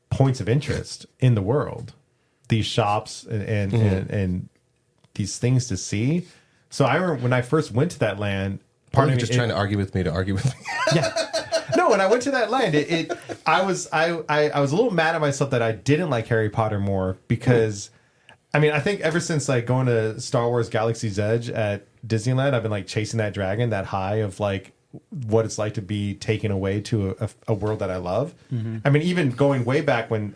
points of interest in the world, these shops and these things to see. So I remember when I first went to that land. Part of me just trying to argue with me. Yeah. No, when I went to that land, I was a little mad at myself that I didn't like Harry Potter more because. I mean, I think ever since like going to Star Wars Galaxy's Edge at Disneyland, I've been like chasing that dragon, that high of like what it's like to be taken away to a world that I love. Mm-hmm. I mean, even going way back when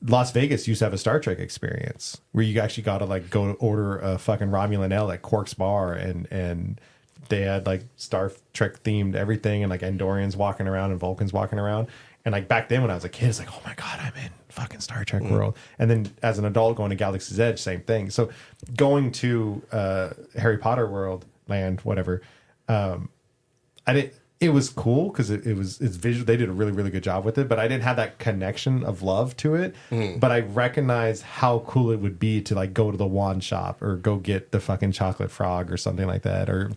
Las Vegas used to have a Star Trek experience where you actually got to like go order a fucking Romulan ale at Quark's Bar and they had like Star Trek themed everything and like Andorians walking around and Vulcans walking around. And like back then when I was a kid, it's like, oh my God, I'm in fucking Star Trek world. And then as an adult going to Galaxy's Edge, same thing. So going to Harry Potter world, land, whatever, it was cool because it's visual. They did a really, really good job with it, but I didn't have that connection of love to it. But I recognized how cool it would be to like go to the wand shop or go get the fucking chocolate frog or something like that. Or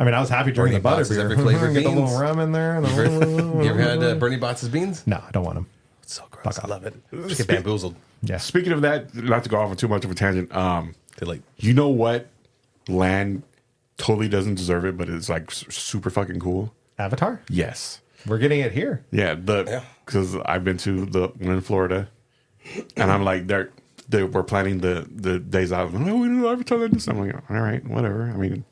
I mean, I was happy during the butterbeer. Every flavor get the beans. little rum in there. You ever had Bernie Bott's beans? No, I don't want them. It's so gross. I love it. Just get bamboozled. Yeah. Speaking of that, not to go off on too much of a tangent. Like, you know what land totally doesn't deserve it, but it's like super fucking cool. Avatar? Yes. We're getting it here. Yeah, because I've been to the one in Florida, and I'm like, we're planning the days out. Oh, we do Avatar like this. I'm like, all right, whatever. I mean,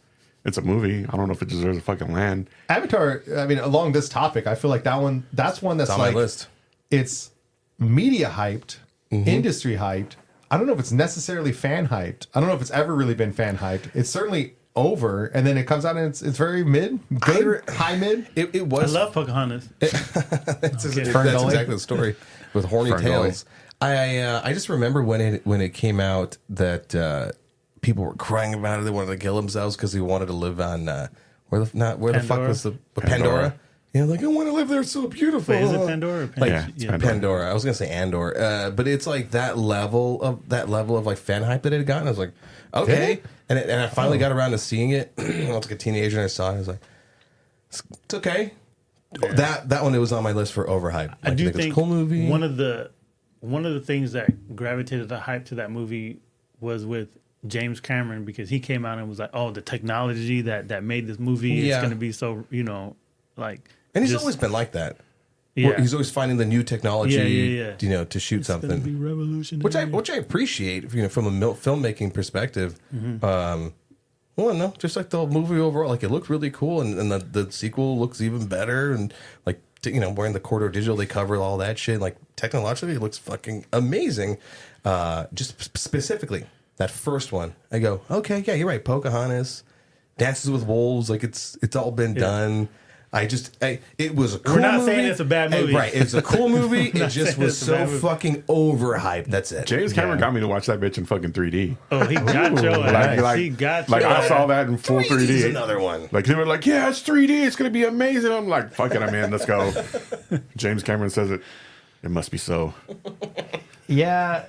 it's a movie. I don't know if it deserves a fucking land. Avatar. I mean, along this topic, I feel like that's one that's on like my list. It's media hyped, industry hyped. I don't know if it's necessarily fan hyped. I don't know if it's ever really been fan hyped. It's certainly over, and then it comes out and it's very mid, good, high mid. It was. I love Pocahontas. That's exactly the story with horny tails. I just remember when it came out that people were crying about it. They wanted to kill themselves because they wanted to live on where the fuck was the Pandora? You know, like I want to live there. It's so beautiful. Wait, is it Pandora or Like Yeah, it's Pandora. I was gonna say Andor, but it's like that level of like fan hype that it had gotten. I was like, okay, and I finally got around to seeing it. I was like a teenager and I saw it. I was like, it's okay. Yeah. That one, it was on my list for overhype. I do it was a think cool movie. one of the things that gravitated the hype to that movie was with James Cameron, because he came out and was like, "Oh, the technology that made this movie is going to be so, like." And he's just- always been like that. Yeah. He's always finding the new technology, Yeah. to shoot It's gonna be something, revolutionary. which I appreciate, from a filmmaking perspective. Well, no, just like the movie overall, like it looked really cool, and the sequel looks even better, and like wearing the corridor digital, they cover all that shit. Like technologically, it looks fucking amazing. Just specifically that first one, I go, okay, yeah, you're right. Pocahontas, Dances with Wolves, like it's all been done. It was a cool We're not movie. saying it's a bad movie. Right, it's a cool movie. It not just saying was it's a bad so movie. fucking overhyped. That's it. James Cameron got me to watch that bitch in fucking 3D. Oh, he got your ass. Like, He got like your I ass. saw that in full 3D is 3D. another one. Like they were like, yeah, it's 3D. It's gonna be amazing. I'm like, fuck it, I'm in. Let's go. James Cameron says it. It must be so. Yeah,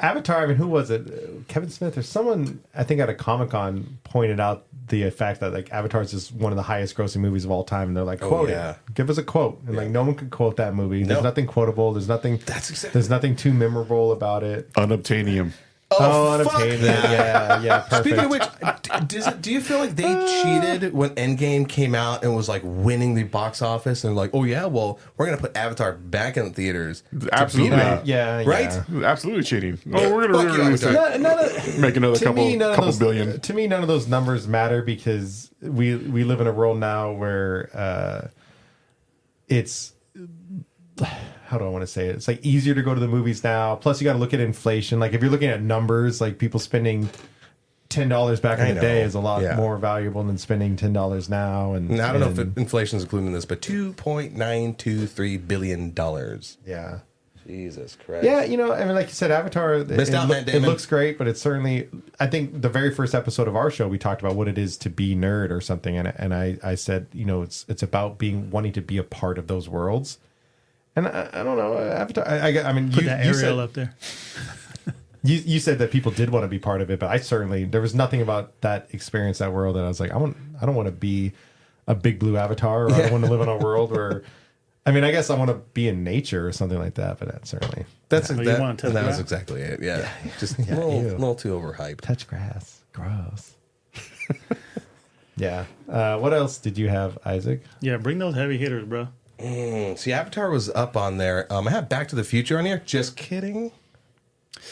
Avatar. I mean, who was it? Kevin Smith or someone? I think at a Comic-Con pointed out the fact that like Avatar is just one of the highest grossing movies of all time, and they're like, quote yeah. it, give us a quote, and like no one could quote that movie. There's No. nothing quotable. There's nothing. That's exactly. There's nothing too memorable about it. Unobtainium. Oh, fuck unobtainium. that. Yeah, perfect. Speaking of which, do you feel like they cheated when Endgame came out and was like winning the box office and like, oh yeah, well we're gonna put Avatar back in the theaters, to Absolutely. beat it out. yeah, Right? yeah. Absolutely cheating. Oh, we're Fuck gonna you, release Avatar. it. None of, Make another to me, none of couple those, billion. To me, none of those numbers matter because we live in a world now where it's how do I want to say it? It's like easier to go to the movies now. Plus, you got to look at inflation. Like if you're looking at numbers, like people spending $10 back in I the day know. is a lot Yeah. more valuable than spending $10 now. And I don't know if inflation's included in this, but $2.923 billion. yeah. Jesus Christ. Yeah, I mean, like you said, Avatar, Missed out, Matt it Damon. looks great, but it's certainly, I think the very first episode of our show, we talked about what it is to be nerd or something. And I said, it's about wanting to be a part of those worlds. And I don't know, Avatar, I mean, Put you that Ariel said, up there. you said that people did want to be part of it, but there was nothing about that experience, that world that I was like, I don't want to be a big blue avatar, or I don't want to live in a world where, I mean, I guess I want to be in nature or something like that, but that's certainly That's you that, want to and that was touch exactly it. Yeah. Just Yeah, a ew. little too overhyped. touch grass. Gross. Yeah. What else did you have, Isaac? Yeah, bring those heavy hitters, bro. See, Avatar was up on there. I had Back to the Future on here. Just kidding.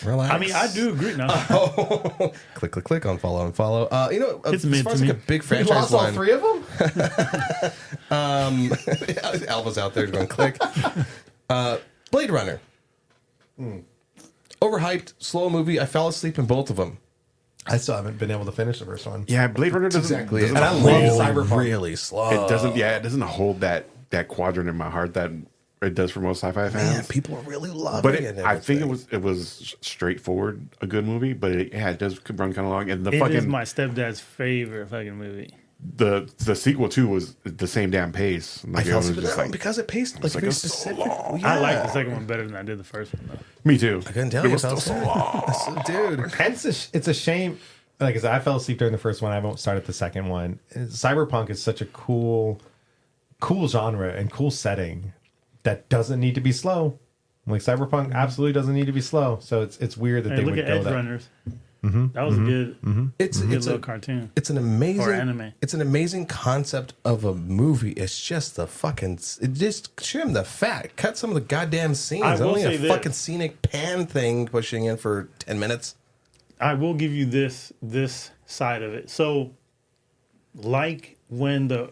Relax. I mean, I do agree. No, click, click, click on follow and follow. It's as mid far to as like me. a big We franchise lost all line, three of them? Alva's out there going click. Blade Runner. Overhyped, slow movie. I fell asleep in both of them. I still haven't been able to finish the first one. Yeah, Blade Runner doesn't. Exactly. doesn't And I hold- love Cyberpunk. really slow. It doesn't. Yeah, it doesn't hold that quadrant in my heart that it does for most sci-fi fans. Man, people are really loving But it. it, and I think everything. it was straightforward, a good movie. But it does run kind of long. And the it is fucking my stepdad's favorite fucking movie. the sequel too was the same damn pace. I Like, it fell was asleep just like because it paced like like very it's so specific. long. Yeah. I like the second one better than I did the first one, though. me too. I couldn't tell It you. was I fell still so asleep. long. Dude. And it's a shame. Like I said, I fell asleep during the first one. I won't start at the second one. Cyberpunk is such a cool genre and cool setting that doesn't need to be slow. Like Cyberpunk absolutely doesn't need to be slow. So it's weird that Hey, they look would at go Edge that. Runners. That was a good, It's good it's little a cartoon. it's an amazing Or anime. It's an amazing concept of a movie. It's just the fucking it just trim the fat, cut some of the goddamn scenes. I will Only say a this. fucking scenic pan thing pushing in for 10 minutes. I will give you this side of it. So, like when the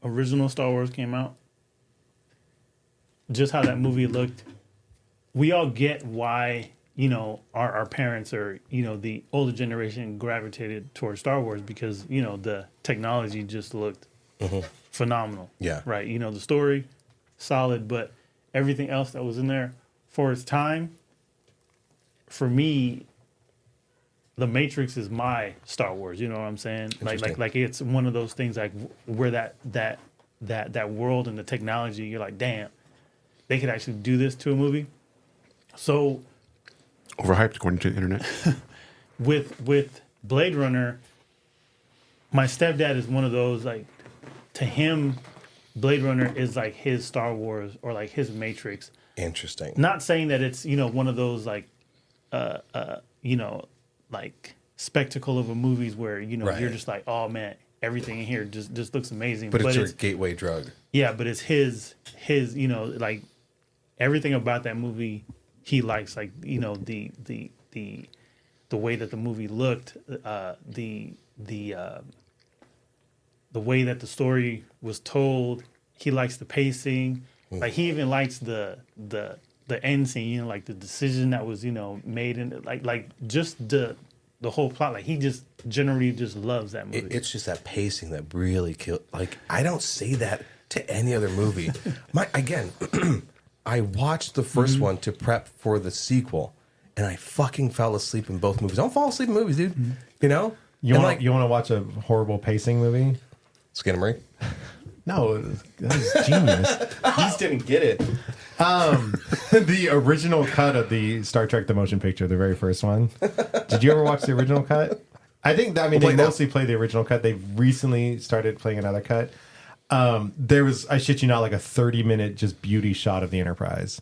original Star Wars came out, just how that movie looked, we all get why, our parents or, the older generation gravitated towards Star Wars because, the technology just looked phenomenal. Yeah. Right. The story, solid, but everything else that was in there for its time, for me, The Matrix is my Star Wars. You know what I'm saying? Interesting. Like it's one of those things like where that that world and the technology. You're like, damn, they could actually do this to a movie. So Overhyped according to the internet. with Blade Runner, my stepdad is one of those, like, to him, Blade Runner is like his Star Wars or like his Matrix. Interesting. Not saying that it's, one of those like like spectacle of a movies where, Right. you're just like, oh man, everything in here just looks amazing. But it's your gateway drug. Yeah, but it's his, like everything about that movie he likes, like, the way that the movie looked, the way that the story was told. He likes the pacing. Like, he even likes the end scene, like the decision that was, made, and like just the whole plot. Like, he just generally just loves that movie. It's just that pacing that really killed. Like, I don't say that to any other movie. I watched the first one to prep for the sequel, and I fucking fell asleep in both movies. I don't fall asleep in movies, dude. You know? You want to watch a horrible pacing movie? Skinamarink? No, that was genius. You just didn't get it. The original cut of the Star Trek: The Motion Picture, the very first one. Did you ever watch the original cut? They mostly play the original cut. They've recently started playing another cut. There was, I shit you not, like a 30-minute just beauty shot of the Enterprise.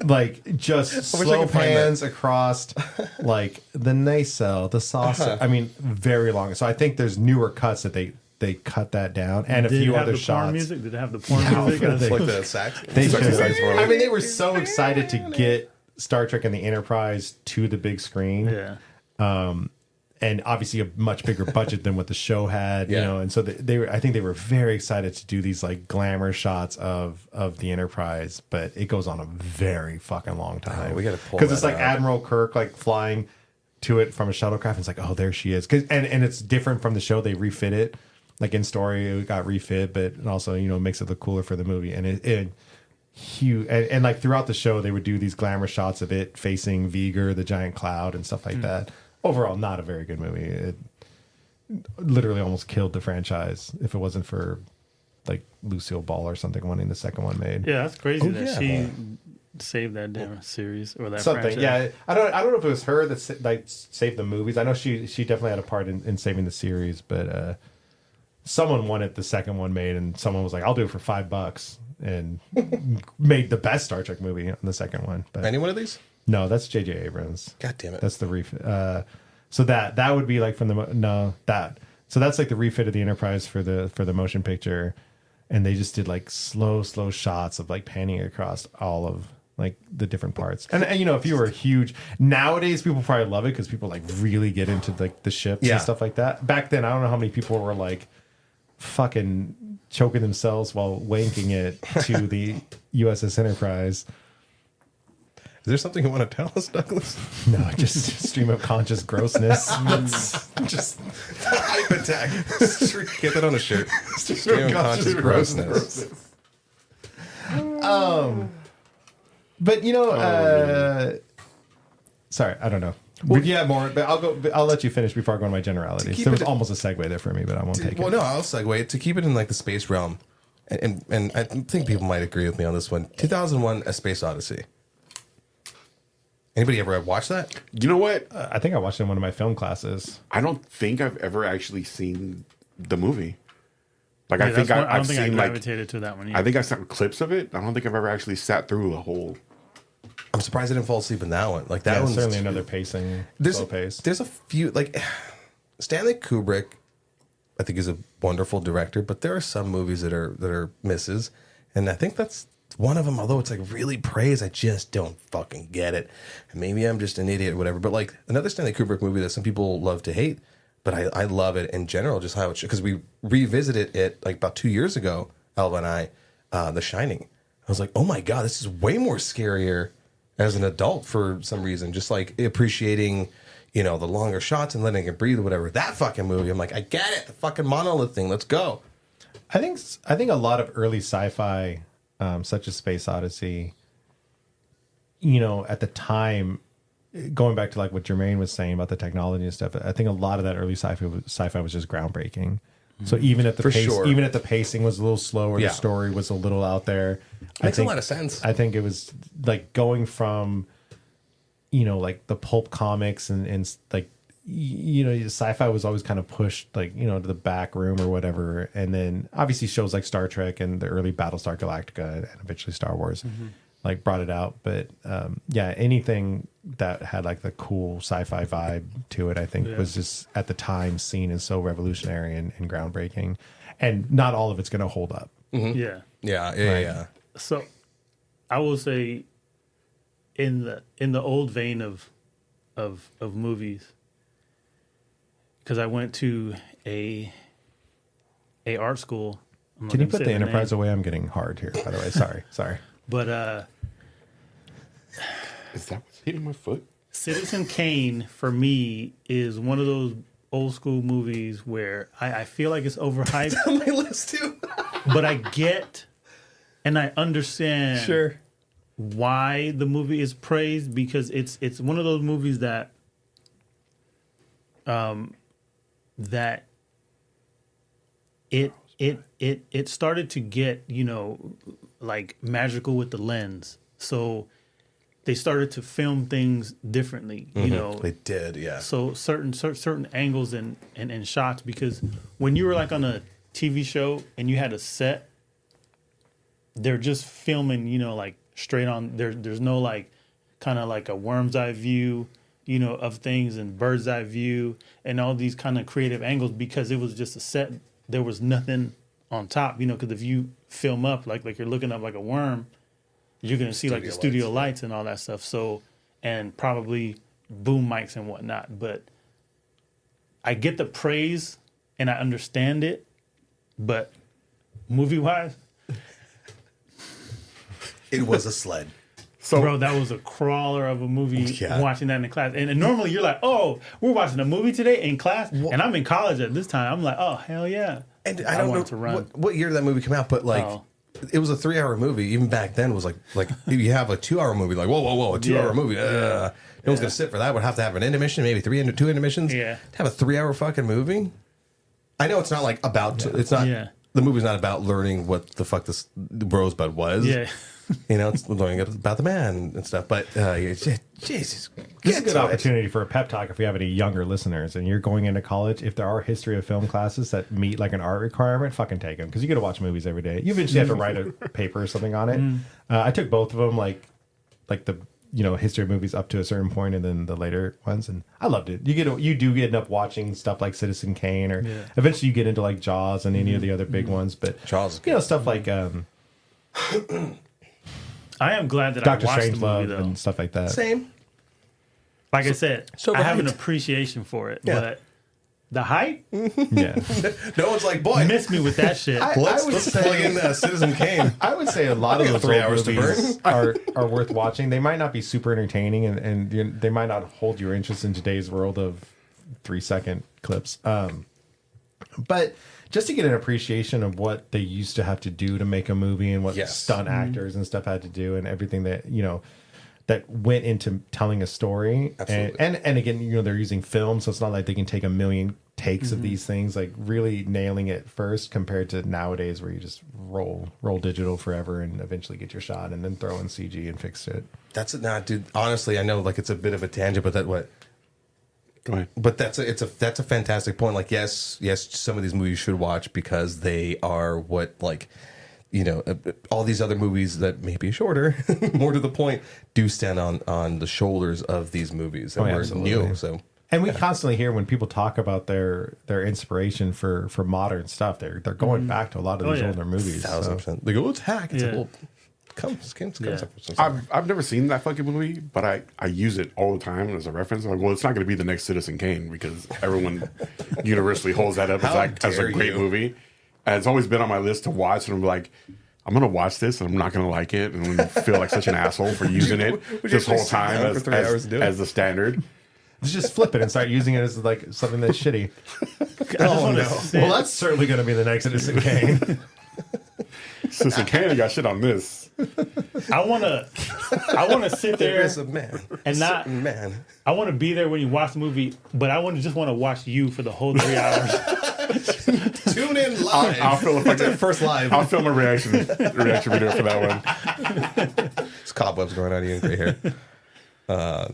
Like, just slow pans across, like, the nacelle, the saucer. I mean, very long. So I think there's newer cuts that they cut that down, and a few other shots. Music? Did it have the porn music? It's like the sax. They should. I mean, they were so excited to get Star Trek and the Enterprise to the big screen. Yeah. And obviously a much bigger budget than what the show had, Yeah. and so they were, I think they were very excited to do these like glamour shots of the Enterprise, but it goes on a very fucking long time. We gotta pull because it's that like up. Admiral Kirk like flying to it from a shuttlecraft. And it's like, oh, there she is. And it's different from the show. They refit it, like in story it got refit, but it also makes it look cooler for the movie. And it huge and like throughout the show they would do these glamour shots of it facing Viger, the giant cloud, and stuff like that. Overall, not a very good movie. It literally almost killed the franchise if it wasn't for like Lucille Ball or something wanting the second one made. Yeah, that's crazy yeah. she saved that damn series or that Something, franchise. yeah. I don't know if it was her that like saved the movies. I know she definitely had a part in saving the series, but someone wanted the second one made, and someone was like, "I'll do it for $5," and made the best Star Trek movie on the second one. But Any one of these? no, that's J.J. Abrams. God damn it. That's the refit. So that would be like from the So that's like the refit of the Enterprise for the motion picture, and they just did like slow shots of like panning across all of like the different parts. And if you were huge nowadays, people probably love it because people like really get into like the ships Yeah. and stuff like that. Back then, I don't know how many people were like fucking choking themselves while wanking it to the USS Enterprise. Is there something you want to tell us, Douglas? No, just stream of conscious grossness. just Hype attack. Get that on a shirt. Stream of conscious grossness. But sorry, I don't know. Well, yeah, more. But I'll let you finish before I go on my generalities. keep There was it- almost a segue there for me, but I won't take Well, it. no, I'll segue to keep it in like the space realm, and I think people might agree with me on this one. 2001: A Space Odyssey. Anybody ever watched that? You know what? I think I watched it in one of my film classes. I don't think I've ever actually seen the movie. Like, Yeah, I think that's one- I don't I've think I seen like gravitated to that one. I think I've seen clips of it. I don't think I've ever actually sat through the whole. I'm surprised I didn't fall asleep in that one. Like that Yeah, one's certainly another pacing, slow pace. There's a few like Stanley Kubrick. I think is a wonderful director, but there are some movies that are misses, and I think that's one of them. Although it's like really praised, I just don't fucking get it. And maybe I'm just an idiot or whatever. But like another Stanley Kubrick movie that some people love to hate, but I love it in general. Just how it because we revisited it like about 2 years ago, Alva and I, The Shining. I was like, oh my god, this is way more scarier as an adult for some reason. Just like appreciating, the longer shots and letting it breathe or whatever. That fucking movie, I'm like, I get it. The fucking monolith thing. Let's go. I think a lot of early sci-fi, such as Space Odyssey, at the time, going back to like what Jermaine was saying about the technology and stuff, I think a lot of that early sci-fi was just groundbreaking. So even at the For pace, sure. even at the pacing was a little slower, Yeah. the story was a little out there. Makes a lot of sense. I think it was like going from, like the pulp comics and like, sci-fi was always kind of pushed like, to the back room or whatever. And then obviously shows like Star Trek and the early Battlestar Galactica and eventually Star Wars like brought it out. But anything that had like the cool sci-fi vibe to it, I think was just at the time seen as so revolutionary and groundbreaking. And not all of it's going to hold up. Yeah. Yeah. So I will say in the old vein of movies, because I went to a art school. I'm not Can you gonna put say the name, Enterprise away? I'm getting hard here, by the way. Sorry. But Is that what's hitting my foot? Citizen Kane for me is one of those old school movies where I feel like it's overhyped, On my list too. but I get and I understand Sure. why the movie is praised, because it's one of those movies that that it started to get, like magical with the lens. So they started to film things differently, They did, yeah. so certain angles and shots, because when you were like on a TV show and you had a set, they're just filming, like straight on. There's no like kind of like a worm's eye view, of things, and bird's eye view and all these kind of creative angles, because it was just a set. There was nothing on top, because if you film up like you're looking up like a worm, you're gonna see like the studio lights and all that stuff. So, and probably boom mics and whatnot. But I get the praise and I understand it, but movie wise, It was a sled. So bro, that was a crawler of a movie. Yeah. Watching that in class, and normally you're like, oh, we're watching a movie today in class, and I'm in college at this time. I'm like, oh hell yeah. And I don't know wanted to run. what year did that movie come out, but like Oh. it was a 3-hour movie. Even back then was like if you have a 2-hour movie, like whoa, a 2-hour Yeah. movie. No one's gonna sit for that. Would have to have an intermission, maybe two intermissions. Yeah. To have a 3-hour fucking movie. I know it's not like it's not. Yeah. The movie's not about learning what the fuck this Rosebud was. Yeah. It's learning about the man and stuff. But Jesus, This is a get good to it. opportunity for a pep talk if we have any younger listeners and you're going into college. If there are history of film classes that meet like an art requirement, fucking take them, because you get to watch movies every day. You eventually have to write a paper or something on it. I took both of them, like the history of movies up to a certain point, and then the later ones, and I loved it. You do end up watching stuff like Citizen Kane, or eventually you get into like Jaws and any of the other big ones. But Jaws is good. stuff like I am glad that Doctor I watched the movie Strangelove though. and stuff like that. Same. Like I said, so I have right. an appreciation for it, Yeah. but the hype Yeah. No one's like, boy, missed me with that shit. let's plug in Citizen Kane. I would say a lot of I got those 3 old hours to movies are worth watching. They might not be super entertaining, and they might not hold your interest in today's world of 3-second clips. But just to get an appreciation of what they used to have to do to make a movie, and what Yes. stunt actors and stuff had to do, and everything that that went into telling a story. Absolutely. And again, they're using film, so it's not like they can take a million takes of these things, like really nailing it first, compared to nowadays where you just roll digital forever and eventually get your shot and then throw in CG and fix it. That's it, not, dude. Honestly, I know like it's a bit of a tangent, but go ahead. But that's a fantastic point. Like, yes, some of these movies you should watch because they are what, like, all these other movies that may be shorter, more to the point, do stand on the shoulders of these movies that were absolutely. new. So, And we constantly hear when people talk about their inspiration for modern stuff, they're going back to a lot of these older movies. 1,000%. They go, it's hack. It's Yeah. a little. Come Yeah. I've never seen that fucking movie, but I use it all the time as a reference. I'm like, well, it's not going to be the next Citizen Kane because everyone universally holds that up How as a dare great you. movie. And it's always been on my list to watch, and I'm like, I'm going to watch this, and I'm not going to like it, and I'm going to feel like such an asshole for using it would you this whole actually sit time down for 3 hours and do it? as the standard. Just flip it and start using it as like something that's shitty. Oh no! Well, that's certainly going to be the next Citizen Kane. Citizen Kane got shit on this. I wanna sit There there is a man. and not. Certain man. I want to be there when you watch the movie, but I just want to watch you for the whole 3 hours. Tune in live. I'll film a fucking, First live. I'll film a reaction video for that one. There's cobwebs going on you in gray hair.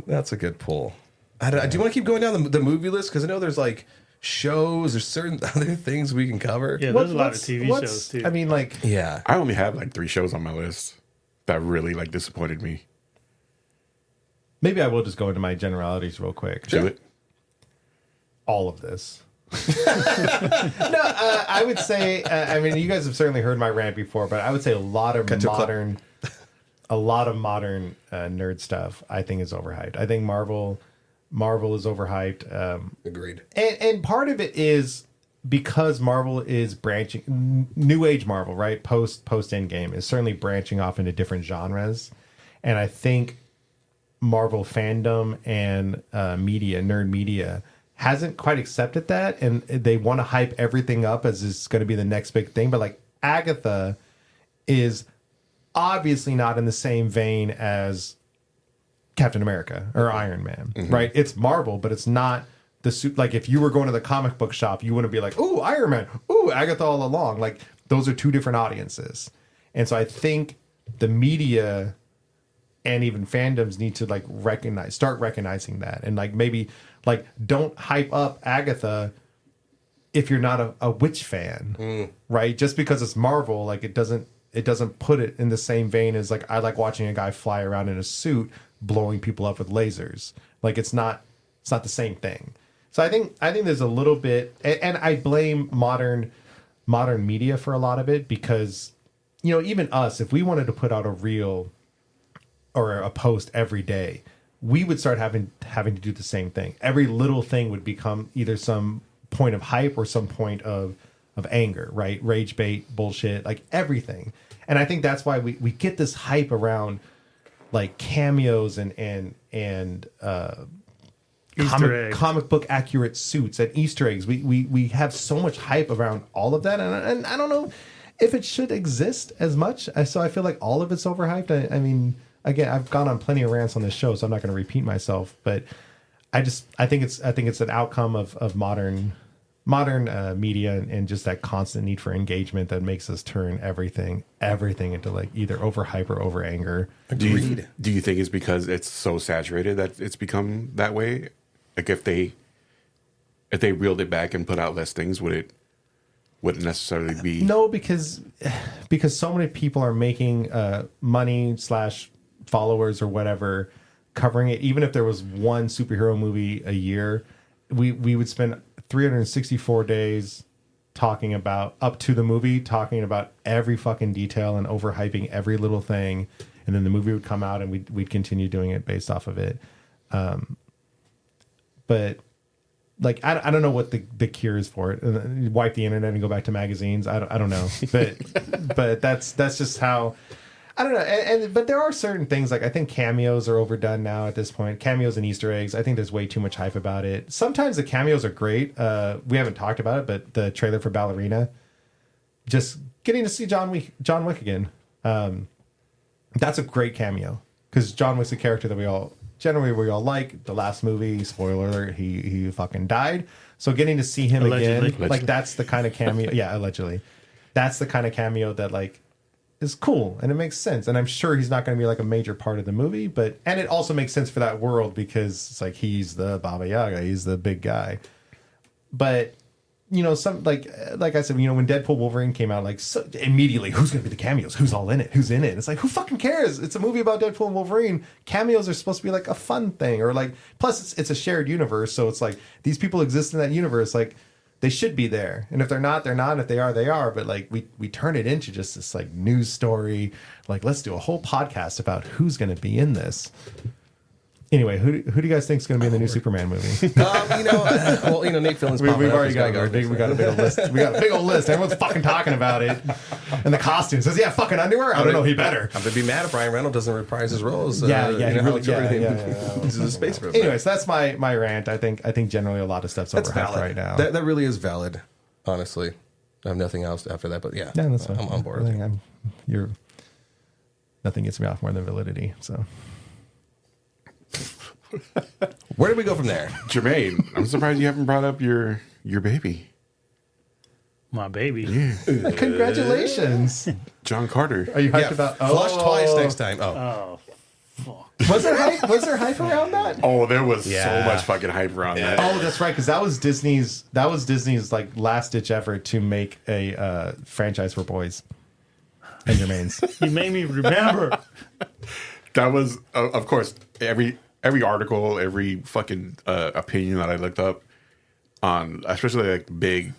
That's a good pull. Do you want to keep going down the movie list? Because I know there's like shows, there's certain other things we can cover. Yeah, there's a lot of TV shows too. I mean, like, Yeah. I only have like 3 shows on my list that really like disappointed me. maybe I will just go into my generalities real quick. Do it. All of this. I would say. I mean, you guys have certainly heard my rant before, but I would say a lot of modern nerd stuff I think is overhyped. I think Marvel is overhyped. Agreed. And part of it is because Marvel is branching, new age Marvel, right? Post Endgame is certainly branching off into different genres, and I think Marvel fandom and nerd media, hasn't quite accepted that, and they want to hype everything up as it's going to be the next big thing. But like Agatha is obviously not in the same vein as Captain America or Iron Man, right? It's Marvel, but it's not the suit. Like if you were going to the comic book shop, you wouldn't be like, "Ooh, Iron Man, ooh, Agatha all along." Like those are two different audiences, and so I think the media and even fandoms need to like start recognizing that, and like maybe like don't hype up Agatha if you're not a witch fan, right? Just because it's Marvel, like it doesn't put it in the same vein as like I like watching a guy fly around in a suit blowing people up with lasers. Like it's not the same thing. So I think there's a little bit, and I blame modern media for a lot of it, because even us, if we wanted to put out a reel or a post every day, we would start having to do the same thing. Every little thing would become either some point of hype or some point of anger, right? Rage bait, bullshit, like everything. And I think that's why we get this hype around like cameos and comic book accurate suits and Easter eggs. We have so much hype around all of that, and I don't know if it should exist as much. So I feel like all of it's overhyped. I mean, again, I've gone on plenty of rants on this show, so I'm not going to repeat myself. But I think it's an outcome of modern media and just that constant need for engagement that makes us turn everything into like either overhype or over anger. Do you think it's because it's so saturated that it's become that way? Like if they reeled it back and put out less things, would it necessarily be? No, because so many people are making money / followers or whatever covering it. Even if there was one superhero movie a year, we would spend 364 days talking about up to the movie, talking about every fucking detail and overhyping every little thing, and then the movie would come out and we'd continue doing it based off of it. But like I don't know what the cure is for it. Wipe the internet and go back to magazines. I don't know, but that's just how. I don't know, but there are certain things, like I think cameos are overdone now at this point. Cameos and Easter eggs, I think there's way too much hype about it. Sometimes the cameos are great. We haven't talked about it, but the trailer for Ballerina, just getting to see John Wick again, that's a great cameo, because John Wick's a character that we all like. The last movie, spoiler alert, he fucking died. So getting to see him again, like that's the kind of cameo. Yeah, allegedly, that's the kind of cameo that like is cool and it makes sense. And I'm sure he's not going to be like a major part of the movie, and it also makes sense for that world because it's like he's the Baba Yaga, he's the big guy. But some like I said, when Deadpool Wolverine came out, like so immediately, who's going to be the cameos? Who's all in it? Who's in it? It's like, who fucking cares? It's a movie about Deadpool and Wolverine. Cameos are supposed to be like a fun thing, or like, plus it's a shared universe, so it's like these people exist in that universe, like they should be there. And if they're not, they're not. If they are, they are. But like we turn it into just this like news story. Like, let's do a whole podcast about who's going to be in this. Anyway, who do you guys think is going to be in the new Superman movie? Nate Fillon's We've already got a big old list. We got a big old list. Everyone's fucking talking about it. And the costumes. Does he have fucking underwear? I don't know. He better. I'm gonna be mad if Ryan Reynolds doesn't reprise his roles. He's a space person. Anyway, so that's my rant. I think generally a lot of stuff's overhyped right now. That really is valid. Honestly, I have nothing else after that. But yeah, that's fine. I'm on board. Nothing gets me off more than validity. So. Where do we go from there? Jermaine, I'm surprised you haven't brought up your baby. My baby. Congratulations. John Carter. Are you hyped about? Flush twice next time. Oh, Oh, fuck. Was there hype? Was there hype around that? Oh, there was Yeah. so much fucking hype around that. Oh, that's right. Because that was Disney's like last ditch effort to make a franchise for boys and Jermaine's. You made me remember. That was, of course, every article, every fucking opinion that I looked up on, especially like big,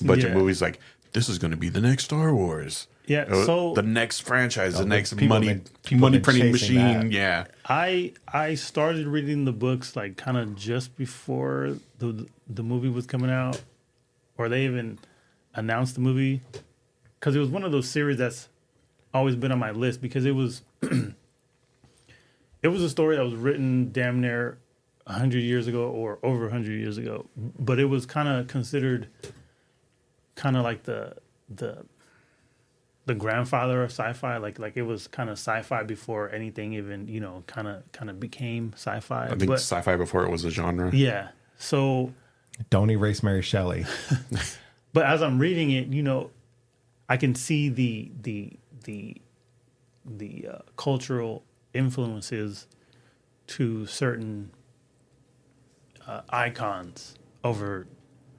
budget Yeah. movies, like this is going to be the next Star Wars. Yeah, so- the next franchise, the next people money been printing chasing machine. that. Yeah, I started reading the books like kind of just before the movie was coming out, or they even announced the movie, because it was one of those series that's always been on my list because it was it was a story that was written damn near 100 years ago or over 100 years ago, but it was kind of considered kind of like the grandfather of sci-fi, like it was kind of sci-fi before anything even kind of became sci-fi. I think but sci-fi before it was a genre. yeah, so Don't erase Mary Shelley. but as I'm reading it, I can see the cultural influences to certain icons over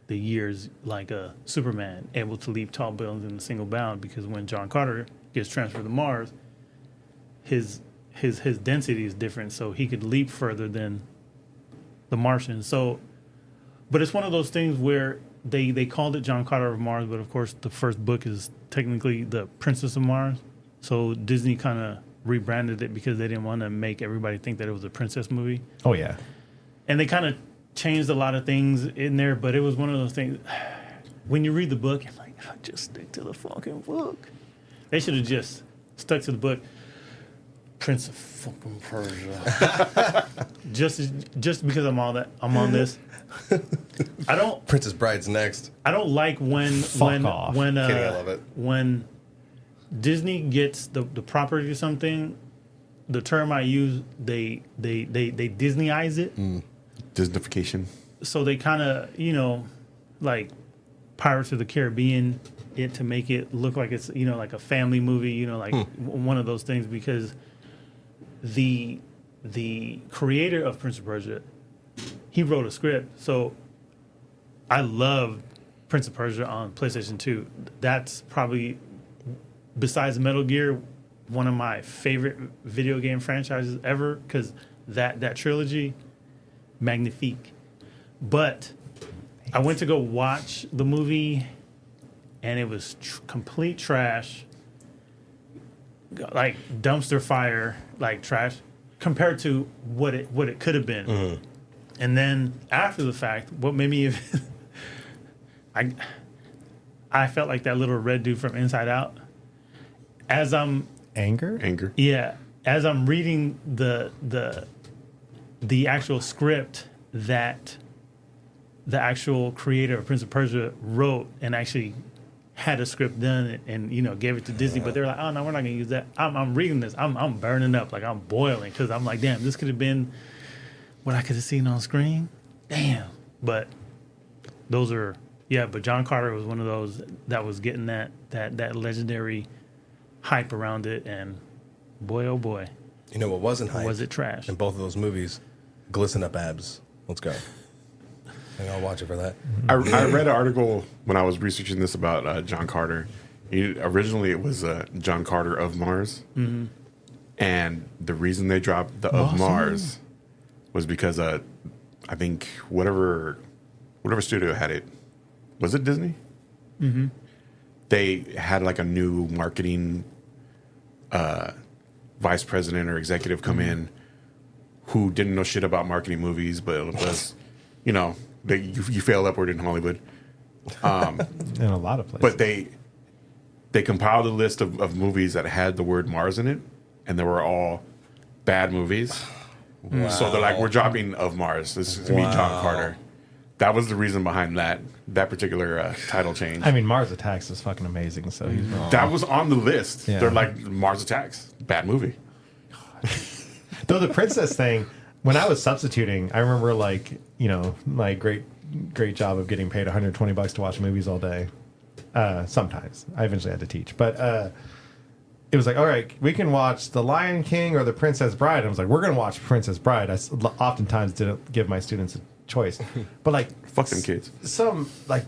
the years, like Superman able to leap tall buildings in a single bound, because when John Carter gets transferred to Mars, his density is different, so he could leap further than the Martian. So, but it's one of those things where they called it John Carter of Mars, but of course the first book is technically The Princess of Mars. So Disney kind of rebranded it because they didn't want to make everybody think that it was a princess movie. Oh yeah. And they kind of changed a lot of things in there, but it was one of those things. When you read the book, you're like, just stick to the fucking book. They should have just stuck to the book. Prince of fucking Persia. just because I'm on this. I don't Princess Bride's next. like when off. Kidding, I love it. when Disney gets the property or something. The term I use, they Disneyize it. Disneyfication. So they kind of, like Pirates of the Caribbean, it to make it look like it's, like a family movie, like one of those things, because the creator of Prince of Persia, he wrote a script. So I love Prince of Persia on PlayStation 2. That's probably, besides Metal Gear, one of my favorite video game franchises ever, because that trilogy, magnifique. But I went to go watch the movie, and it was complete trash, like dumpster fire, like trash, compared to what it could have been. And then after the fact, what made me even I felt like that little red dude from Inside Out. As I'm Anger? Yeah, as I'm reading the actual script that the actual creator of Prince of Persia wrote, and actually had a script done and gave it to Disney, but they're like, oh no, we're not gonna use that. I'm reading this, I'm burning up, like I'm boiling, because I'm like, damn, this could have been what I could have seen on screen. Damn. But those are but John Carter was one of those that was getting that legendary hype around it, and boy oh boy, You know what wasn't hype? was it trash. In both of those movies, glisten up abs. Let's go. I think I'll watch it for that. I read an article when I was researching this about John Carter. Originally, it was John Carter of Mars, and the reason they dropped the of Mars was because I think whatever studio had it, was it Disney? Mm-hmm. They had like a new marketing vice president or executive come in who didn't know shit about marketing movies, but it was, you failed upward in Hollywood. In a lot of places. But they compiled a list of movies that had the word Mars in it, and they were all bad movies. Wow. So they're like, we're dropping of Mars. This is going to be John Carter. That was the reason behind that particular title change. I mean, Mars Attacks is fucking amazing, so he's wrong. That was on the list. Yeah. They're like, Mars Attacks, bad movie. Though the princess thing, when I was substituting, I remember like great job of getting paid $120 to watch movies all day. Sometimes I eventually had to teach, but it was like, all right, we can watch The Lion King or The Princess Bride. I was like, we're going to watch Princess Bride. Oftentimes didn't give my students a choice, but like, Fuck them kids. some like,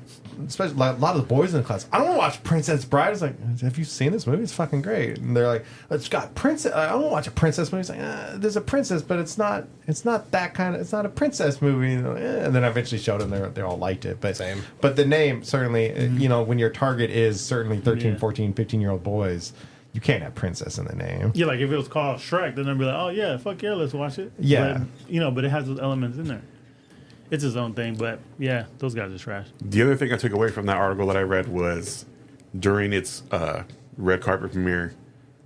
especially like, a lot of the boys in the class, I don't want to watch Princess Bride. I was like, have you seen this movie? It's fucking great. And they're like, it's got princess. I don't want to watch a princess movie. It's like, there's a princess, but it's not that kind of. It's not a princess movie. And then I eventually showed them. They all liked it. But Same. But the name certainly, when your target is certainly 13, 14, 15-year-old boys. You can't have princess in the name. Yeah, like if it was called Shrek, then I'd be like, oh yeah, fuck yeah, let's watch it. Yeah. But it has those elements in there. It's his own thing, but yeah, those guys are trash. The other thing I took away from that article that I read was during its red carpet premiere,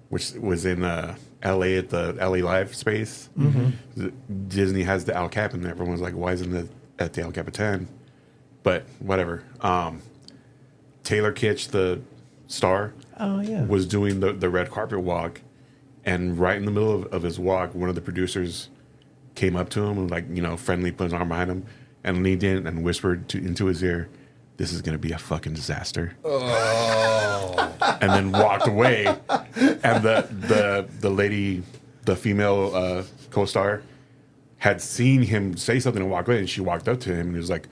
which was in LA at the LA Live space. Disney has the El Cap in there. Everyone's like, why isn't it at the El Capitan? But whatever. Taylor Kitsch, the star, Oh yeah. was doing the red carpet walk, and right in the middle of his walk, one of the producers came up to him and friendly put his arm behind him and leaned in and whispered into his ear, "This is going to be a fucking disaster." And then walked away. And the lady, the female co-star, had seen him say something and walk away, and she walked up to him and he was like,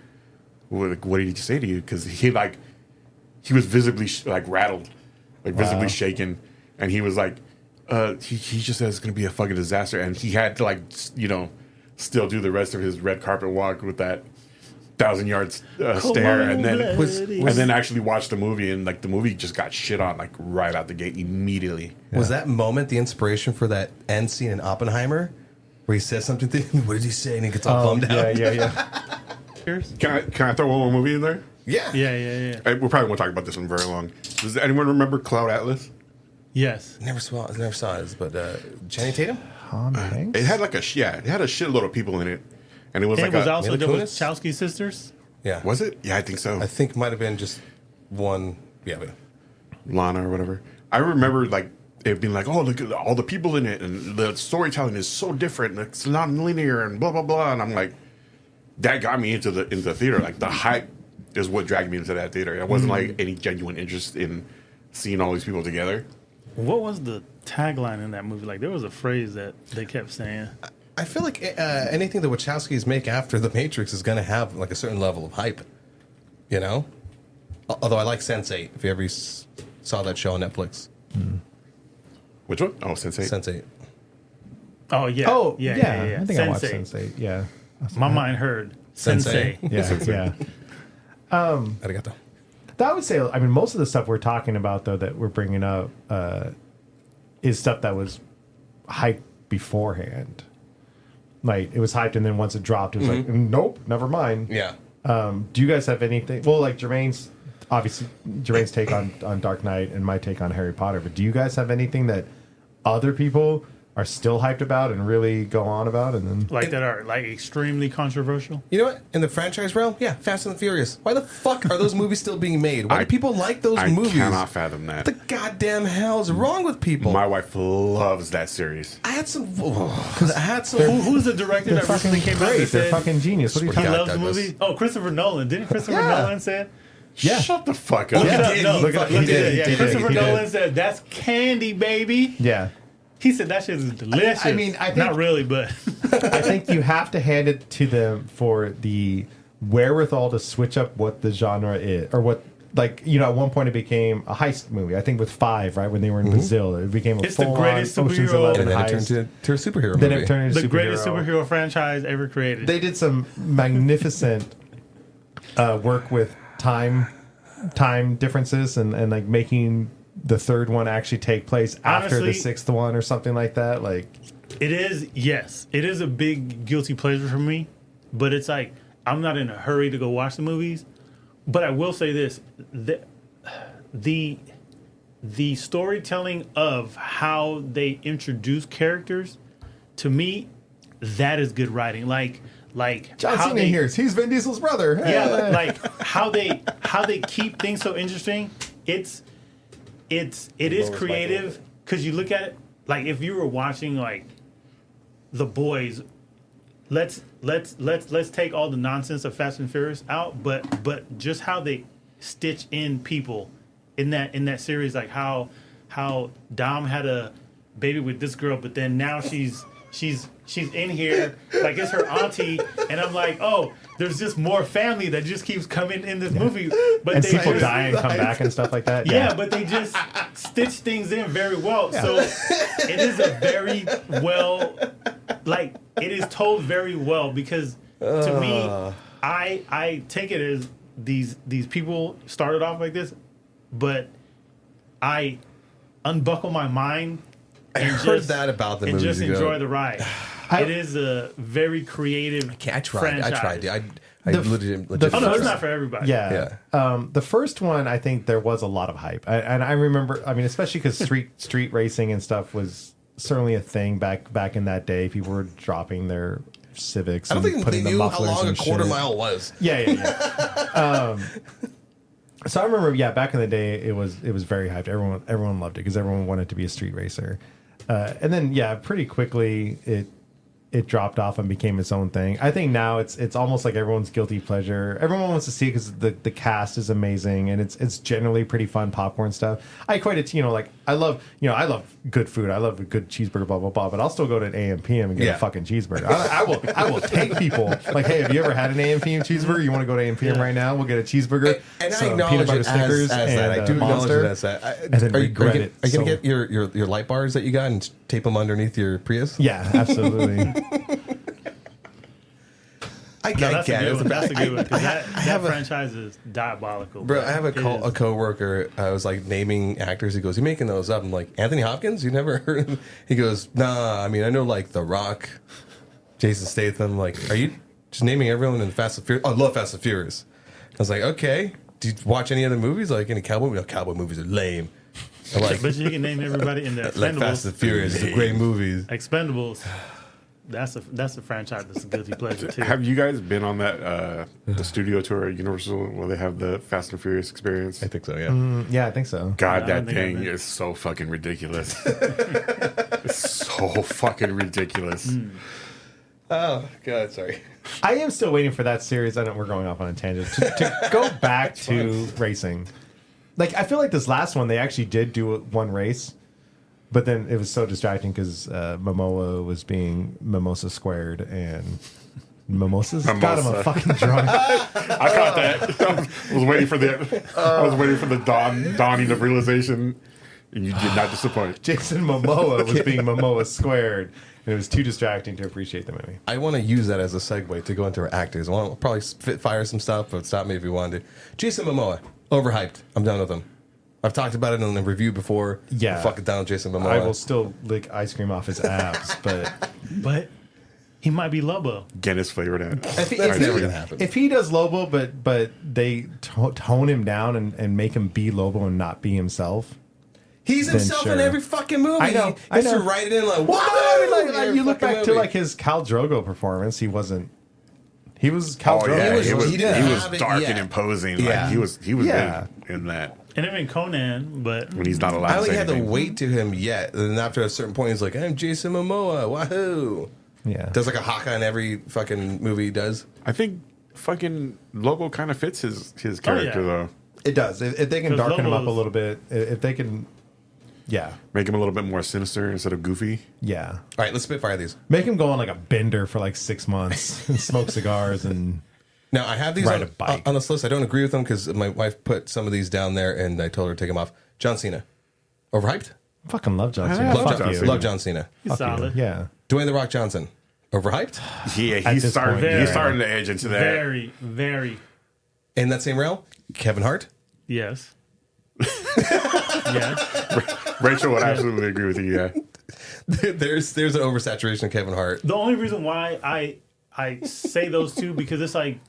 "What did he say to you?" Because he was visibly rattled, visibly shaken, and he was like, he just said it's going to be a fucking disaster, and he had to still do the rest of his red carpet walk with that 1,000-yard stare, and then actually watch the movie, and the movie just got shit on right out the gate immediately. Was that moment the inspiration for that end scene in Oppenheimer, where he says something? What did he say? And he gets all bummed out. Yeah. Can I throw one more movie in there? Yeah. Yeah. We probably won't talk about this one very long. Does anyone remember Cloud Atlas? Yes. Never saw it, but Channing Tatum? Tom Hanks? It had it had a shitload of people in it, and it was It was also the Mila Kunis? Wachowski sisters. Yeah. Was it? Yeah, I think so. I think it might have been just one. Yeah, but Lana or whatever. I remember it being oh, look at all the people in it, and the storytelling is so different, and it's non-linear, and blah blah blah. And I'm like, that got me into the theater. The hype is what dragged me into that theater. It wasn't any genuine interest in seeing all these people together. What was the tagline in that movie? There was a phrase that they kept saying. I feel like anything the Wachowskis make after The Matrix is going to have a certain level of hype. Although I like Sense8. If you ever saw that show on Netflix. Which one? Oh, Sense8. Sense8. Oh yeah. Oh yeah. I think I watched Sensei. Sense8. Yeah. My mind heard Sensei. Sensei. Yeah. Arigato. I would say, most of the stuff we're talking about, though, that we're bringing up is stuff that was hyped beforehand. It was hyped, and then once it dropped, it was nope, never mind. Yeah. Do you guys have anything? Well, Jermaine's take on Dark Knight and my take on Harry Potter, but do you guys have anything that other people are still hyped about and really go on about, and then that are extremely controversial? You know what? In the franchise realm, yeah, Fast and the Furious. Why the fuck are those movies still being made? Why do people like those movies? I cannot fathom that. What the goddamn hell is wrong with people? My wife loves that series. I had some. Who's the director that recently came out and They're said fucking genius. What are you he talking loves the Douglas. movie? Oh, Christopher Nolan. Didn't Christopher Yeah. Nolan say it? Yeah. Shut the fuck up. Look it up. did. No, He look fucking it up. did. Yeah, He did. Christopher He did. Nolan said that's candy, baby. Yeah. He said that shit is delicious. I think- not really, but I think you have to hand it to them for the wherewithal to switch up what the genre is, or what. At one point it became a heist movie. I think with 5, right, when they were in Brazil, it became a It's the full-on greatest Ocean's superhero- 11 And then it heist. turned to a superhero Then movie. it turned into the greatest superhero franchise ever created. They did some magnificent work with time differences and making the third one actually take place after Honestly, the 6th one or something like that. It is, yes. It is a big guilty pleasure for me, but it's I'm not in a hurry to go watch the movies. But I will say this: the storytelling of how they introduce characters, to me, that is good writing. John how Cena they, hears he's Vin Diesel's brother. yeah, how they keep things so interesting. It is creative because you look at it if you were watching The Boys. Let's take all the nonsense of Fast and Furious out, but just how they stitch in people in that series, like how Dom had a baby with this girl, but then now she's in here like it's her auntie, and I'm like, oh, there's just more family that just keeps coming in this movie, but And they people just, die and come back and stuff like that. yeah, but they just stitch things in very well. So it is a very well, like it is told very well, because to me, I take it as these people started off like this, but I unbuckle my mind. I And heard just, that about the and movies just ago. enjoy the ride. It is a very creative. I tried. franchise. I legit. the Oh no, it's first- not for everybody. Yeah. The first one, I think there was a lot of hype. And I remember, I mean, especially because street racing and stuff was certainly a thing back in that day. People were dropping their Civics I don't and think putting they the knew how mufflers long a and quarter shit. mile was. Yeah. So I remember, back in the day, it was very hyped. Everyone loved it because everyone wanted to be a street racer. And then, pretty quickly it dropped off and became its own thing. I think now it's almost like everyone's guilty pleasure. Everyone wants to see it because the cast is amazing and it's generally pretty fun popcorn stuff. I equate it to, like, I love good food. I love a good cheeseburger, blah, blah, blah. But I'll still go to an AM/PM and get a fucking cheeseburger. I will take people like, hey, have you ever had an AM/PM cheeseburger? You want to go to AM/PM right now? We'll get a cheeseburger. And I some acknowledge peanut butter it Snickers as and that. I do acknowledge Monster. it as that. And then regret it. Are you going So- to get your light bars that you got and tape them underneath your Prius? Yeah, absolutely. I No, get that's a good it. one. That's a good one. 'Cause that have a- franchise is diabolical. Bro, but I have it is. a coworker. I was like naming actors. He goes, "You making those up?" I'm like, "Anthony Hopkins? You never heard of him?" He goes, "Nah. I mean, I know like The Rock, Jason Statham. Like, are you just naming everyone in Fast and Furious? Oh, I love Fast and Furious." I was like, "Okay. Do you watch any other movies? Like any cowboy? No, cowboy movies are lame." I'm like, But you can name everybody in the like Fast and Expendables. Furious is a great movies. Expendables. That's a franchise that's a guilty pleasure too. Have you guys been on that the studio tour at Universal where they have the Fast and Furious experience? I think so. Yeah. Yeah, I think so. God, I that don't think I've thing been. is so fucking ridiculous. It's so fucking ridiculous. Oh God, sorry. I am still waiting for that series. I know we're going off on a tangent to go back to racing. Like, I feel like this last one, they actually did do one race, but then it was so distracting because Momoa was being mimosa squared and mimosas. God, I'm a Mimosa. fucking drunk. I caught that. I was waiting for the dawning of realization, and you did not disappoint. Jason Momoa was being Momoa squared, and it was too distracting to appreciate the movie. I want to use that as a segue to go into our actors. I want to probably fire some stuff, but stop me if you want to. Jason Momoa, overhyped. I'm done with him. I've talked about it in the review before. Yeah. I'm fucking down with Jason Momoa. I will still lick ice cream off his abs, but he might be Lobo. Guinness flavored it. if That's never gonna happen. If he does Lobo, but they tone him down and make him be Lobo and not be himself. He's then himself sure. in every fucking movie. I know, He I has know. to write it in like, Well, what? no, I mean, you look back to like his Khal Drogo performance. He wasn't. He was Khal Oh Drogo. yeah, he was- he he didn't was have it dark yet. and imposing. Yeah. Like he was Yeah. good in that And even Conan, but when he's not allowed I to don't say think he had the anything. weight to him yet. And then after a certain point, he's like, I'm Jason Momoa. Wahoo. Yeah. Does like a Hawkeye in every fucking movie he does. I think fucking Lobo kind of fits his character yeah. though. It does. If they can 'Cause darken him up a Lobo's- little bit, if they can, yeah, Make him a little bit more sinister instead of goofy. yeah, All right, let's spitfire these. make him go on like a bender for like 6 months and smoke cigars and Now, I have these Ride a bike. on this list. I don't agree with them because my wife put some of these down there and I told her to take them off. John Cena. Overhyped? fucking love John Yeah, Cena. love Fuck John you. Cena. Love John Cena. he's Fuck you. solid. Yeah. Dwayne The Rock Johnson. Overhyped? Yeah, At he's this starting. point, He's yeah. starting to edge into that. Very, very. In that same realm, Kevin Hart. Yes. yes. Rachel would absolutely agree with you. Yeah, there's an oversaturation of Kevin Hart. The only reason why I say those two because it's like,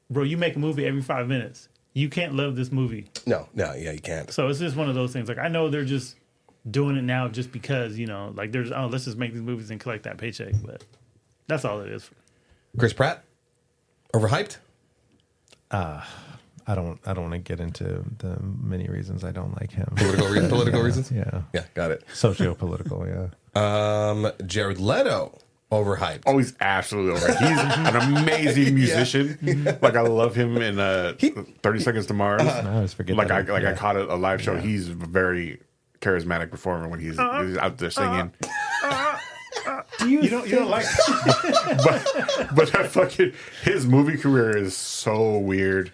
bro, you make a movie every 5 minutes. You can't love this movie. No, yeah, you can't. So it's just one of those things. Like I know they're just doing it now just because, like there's let's just make these movies and collect that paycheck, but that's all it is. Chris Pratt. Overhyped? I don't want to get into the many reasons I don't like him. Political reasons? Yeah. Yeah, got it. Socio-political, yeah. Jared Leto. overhyped. Oh, he's absolutely over. He's an amazing musician. Like I love him in 30 Seconds to Mars. I always forget. Like that. I caught a live show. He's a very charismatic performer when he's out there singing. You don't like but that fucking his movie career is so weird.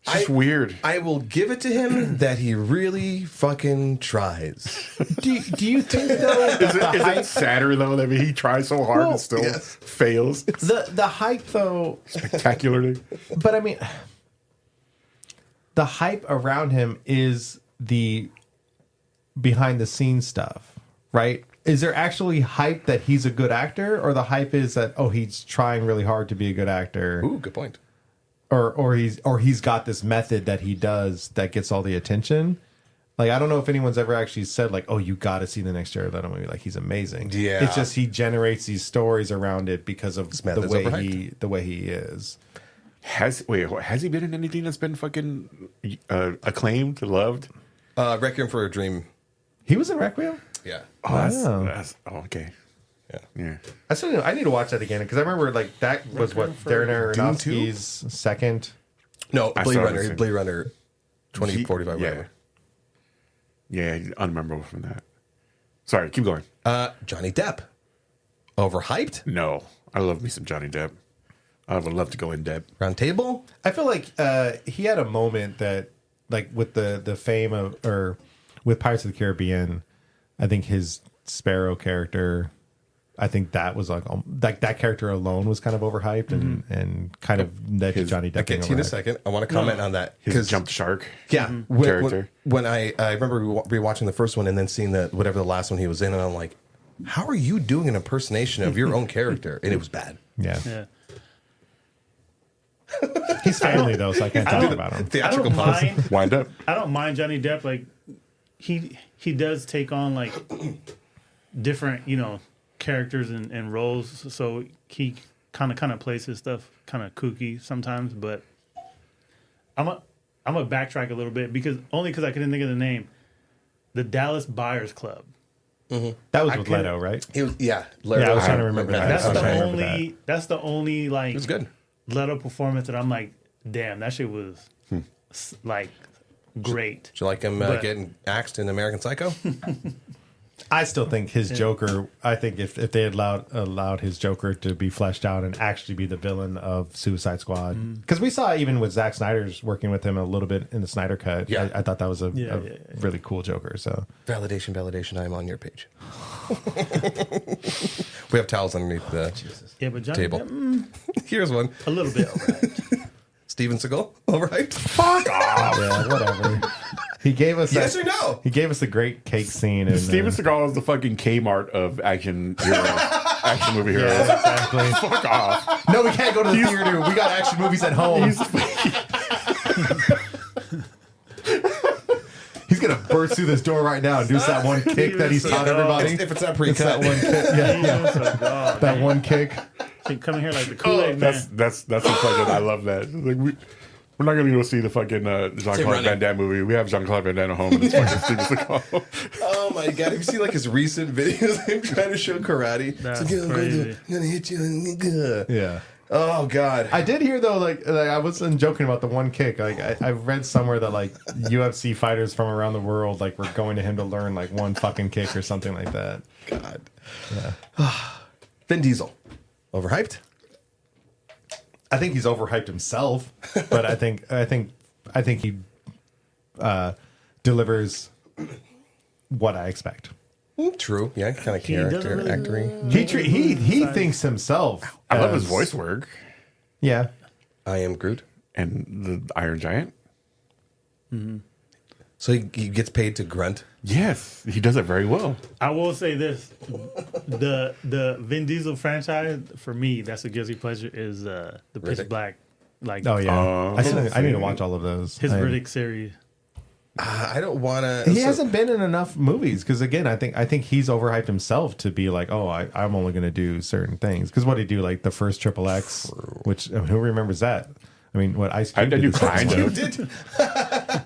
It's just weird. I will give it to him that he really fucking tries. Do you think though Is it sadder though that he tries so hard and still fails the hype though? spectacularly? But I mean, the hype around him is the behind the scenes stuff, right? Is there actually hype that he's a good actor, or the hype is that he's trying really hard to be a good actor, Ooh, good point. or he's got this method that he does that gets all the attention? Like I don't know if anyone's ever actually said like, "Oh, you got to see the next Jared Leto movie. Like he's amazing." Yeah. It's just he generates these stories around it because of the method's way he is. Has he been in anything that's been fucking acclaimed, loved? Requiem for a Dream. He was in Requiem. Yeah. Wow. Okay. Yeah. I need to watch that again because I remember like that was what Darren Aronofsky's second. No, I Blade saw it Runner. too. Blade Runner 2045. Yeah. Whatever. Yeah, unmemorable from that. Sorry, keep going. Johnny Depp. Overhyped? No, I love me some Johnny Depp. I would love to go in depth. Round Table? I feel like he had a moment that like with the fame of or with Pirates of the Caribbean. I think his Sparrow character. I think that was like that character alone was kind of overhyped and kind of led to Johnny Depp. I'll get to you in a second. I want to comment on that. His jump shark. Yeah, character. When I remember rewatching the first one and then seeing whatever the last one he was in, and I'm like, how are you doing an impersonation of your own character? And it was bad. Yeah. He's family though, so I can't talk about him. Theatrical pause. Wind up. I don't mind Johnny Depp. Like he does take on like different characters and roles. So he kind of plays his stuff kind of kooky sometimes. But I'm a backtrack a little bit because I couldn't think of the name. The Dallas Buyers Club. That was with Leto, right? He was, Yeah, I was trying to remember that. That's the only like It was good. Leto performance that I'm like, damn, that shit was like great. Did you like him But- getting axed in American Psycho? I still think his Joker. I think if they had allowed his Joker to be fleshed out and actually be the villain of Suicide Squad, because we saw even with Zack Snyder's working with him a little bit in the Snyder Cut. Yeah. I thought that was a Yeah. really cool Joker. So Validation. I'm on your page. We have towels underneath the Yeah, but Johnny table. Depp, Here's one. a little bit. Overhyped. Steven Seagal. Overhyped. Fuck off. yeah, whatever. He gave us Yes or no? He gave us a great cake scene. In, Steven Seagal is the fucking Kmart of action heroes. Action movie heroes. Yeah, exactly. Fuck off. No, we can't go to the theater. We got action movies at home. He's gonna burst through this door right now and do that one kick that he's taught everybody. If it's not It's pre-cut. that one kick. Yeah, So, God, that one kick. man. Come in here like the Kool-Aid man. That's the fucking. I love that. Like we're not gonna go see the fucking Jean-Claude running. Van Damme movie. We have Jean-Claude Van Damme at home, and it's fucking Steven Seagal. Oh my god! Have you seen like his recent videos of him trying to show karate? That's It's like, I'm crazy. gonna hit you. Yeah. Oh god! I did hear though, like I wasn't joking about the one kick. Like I read somewhere that like UFC fighters from around the world like were going to him to learn like one fucking kick or something like that. God. Vin Diesel. Overhyped? I think he's overhyped himself, but I think he delivers what I expect. True. Yeah, kind of He character doesn't really- actory. He thinks himself. I love his as- voice work Yeah. I am Groot. and the Iron Giant. So he gets paid to grunt. Yes, he does it very well. I will say this: the Vin Diesel franchise for me, that's a guilty pleasure. Is the Pitch Riddick? Black, like Oh yeah. I need to watch all of those. his I- Riddick series. I don't want to. He hasn't been in enough movies because again, I think he's overhyped himself to be like, oh, I'm only going to do certain things. Because what did he do? Like the first Triple X, which who remembers that? I mean, what Ice Cube I do did the second kind one. of. did.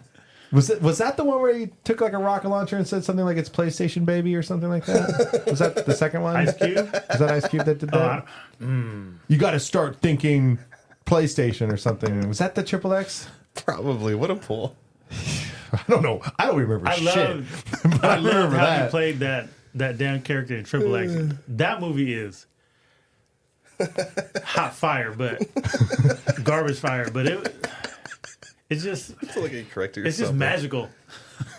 Was that the one where he took like a rocket launcher and said something like it's PlayStation Baby or something like that? Was that the second one? Ice Cube? Was that Ice Cube that did that? You got to start thinking PlayStation or something. Was that the Triple X? Probably. What a pull. I don't know. I don't remember shit. But I remember love how that. he played that damn character in Triple X. That movie is hot fire, but garbage fire. But it's just Like a corrector. it's just magical.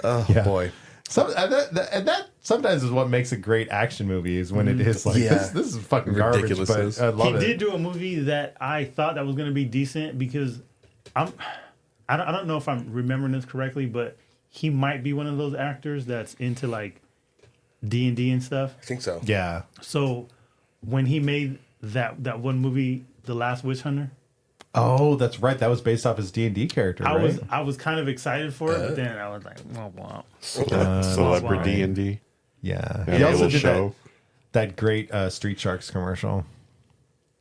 Oh Yeah. boy. And that sometimes is what makes a great action movie is when it is like Yeah. this is fucking garbage. Ridiculousness. But I love He it. did do a movie that I thought that was going to be decent because I don't know if I'm remembering this correctly, but he might be one of those actors that's into like D&D and stuff. I think so. Yeah. So when he made that one movie, The Last Witch Hunter, Oh, that's right. That was based off his D&D character, right? I was kind of excited for it, but then I was like, womp womp. Celebrity D&D. Yeah. Yeah, He a also little did show. that great Street Sharks commercial.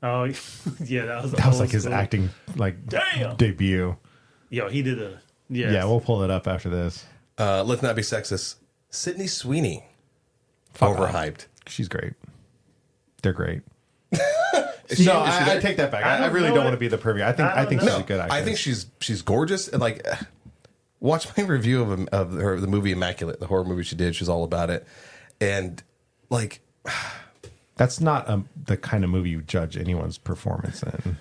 Oh yeah, that was That was old like his school. acting like Damn. debut. Yo, he did a Yeah, we'll pull it up after this. Let's not be sexist. Sydney Sweeney. Fuck Overhyped. She's great. They're great. Is she- No, is she I there? take that back. I I don't really know don't it. want to be the privy. I think don't she's know. a good actress. I think she's gorgeous. And like, watch my review of her the movie Immaculate, the horror movie she did. She's all about it. And like, that's not the kind of movie you judge anyone's performance in.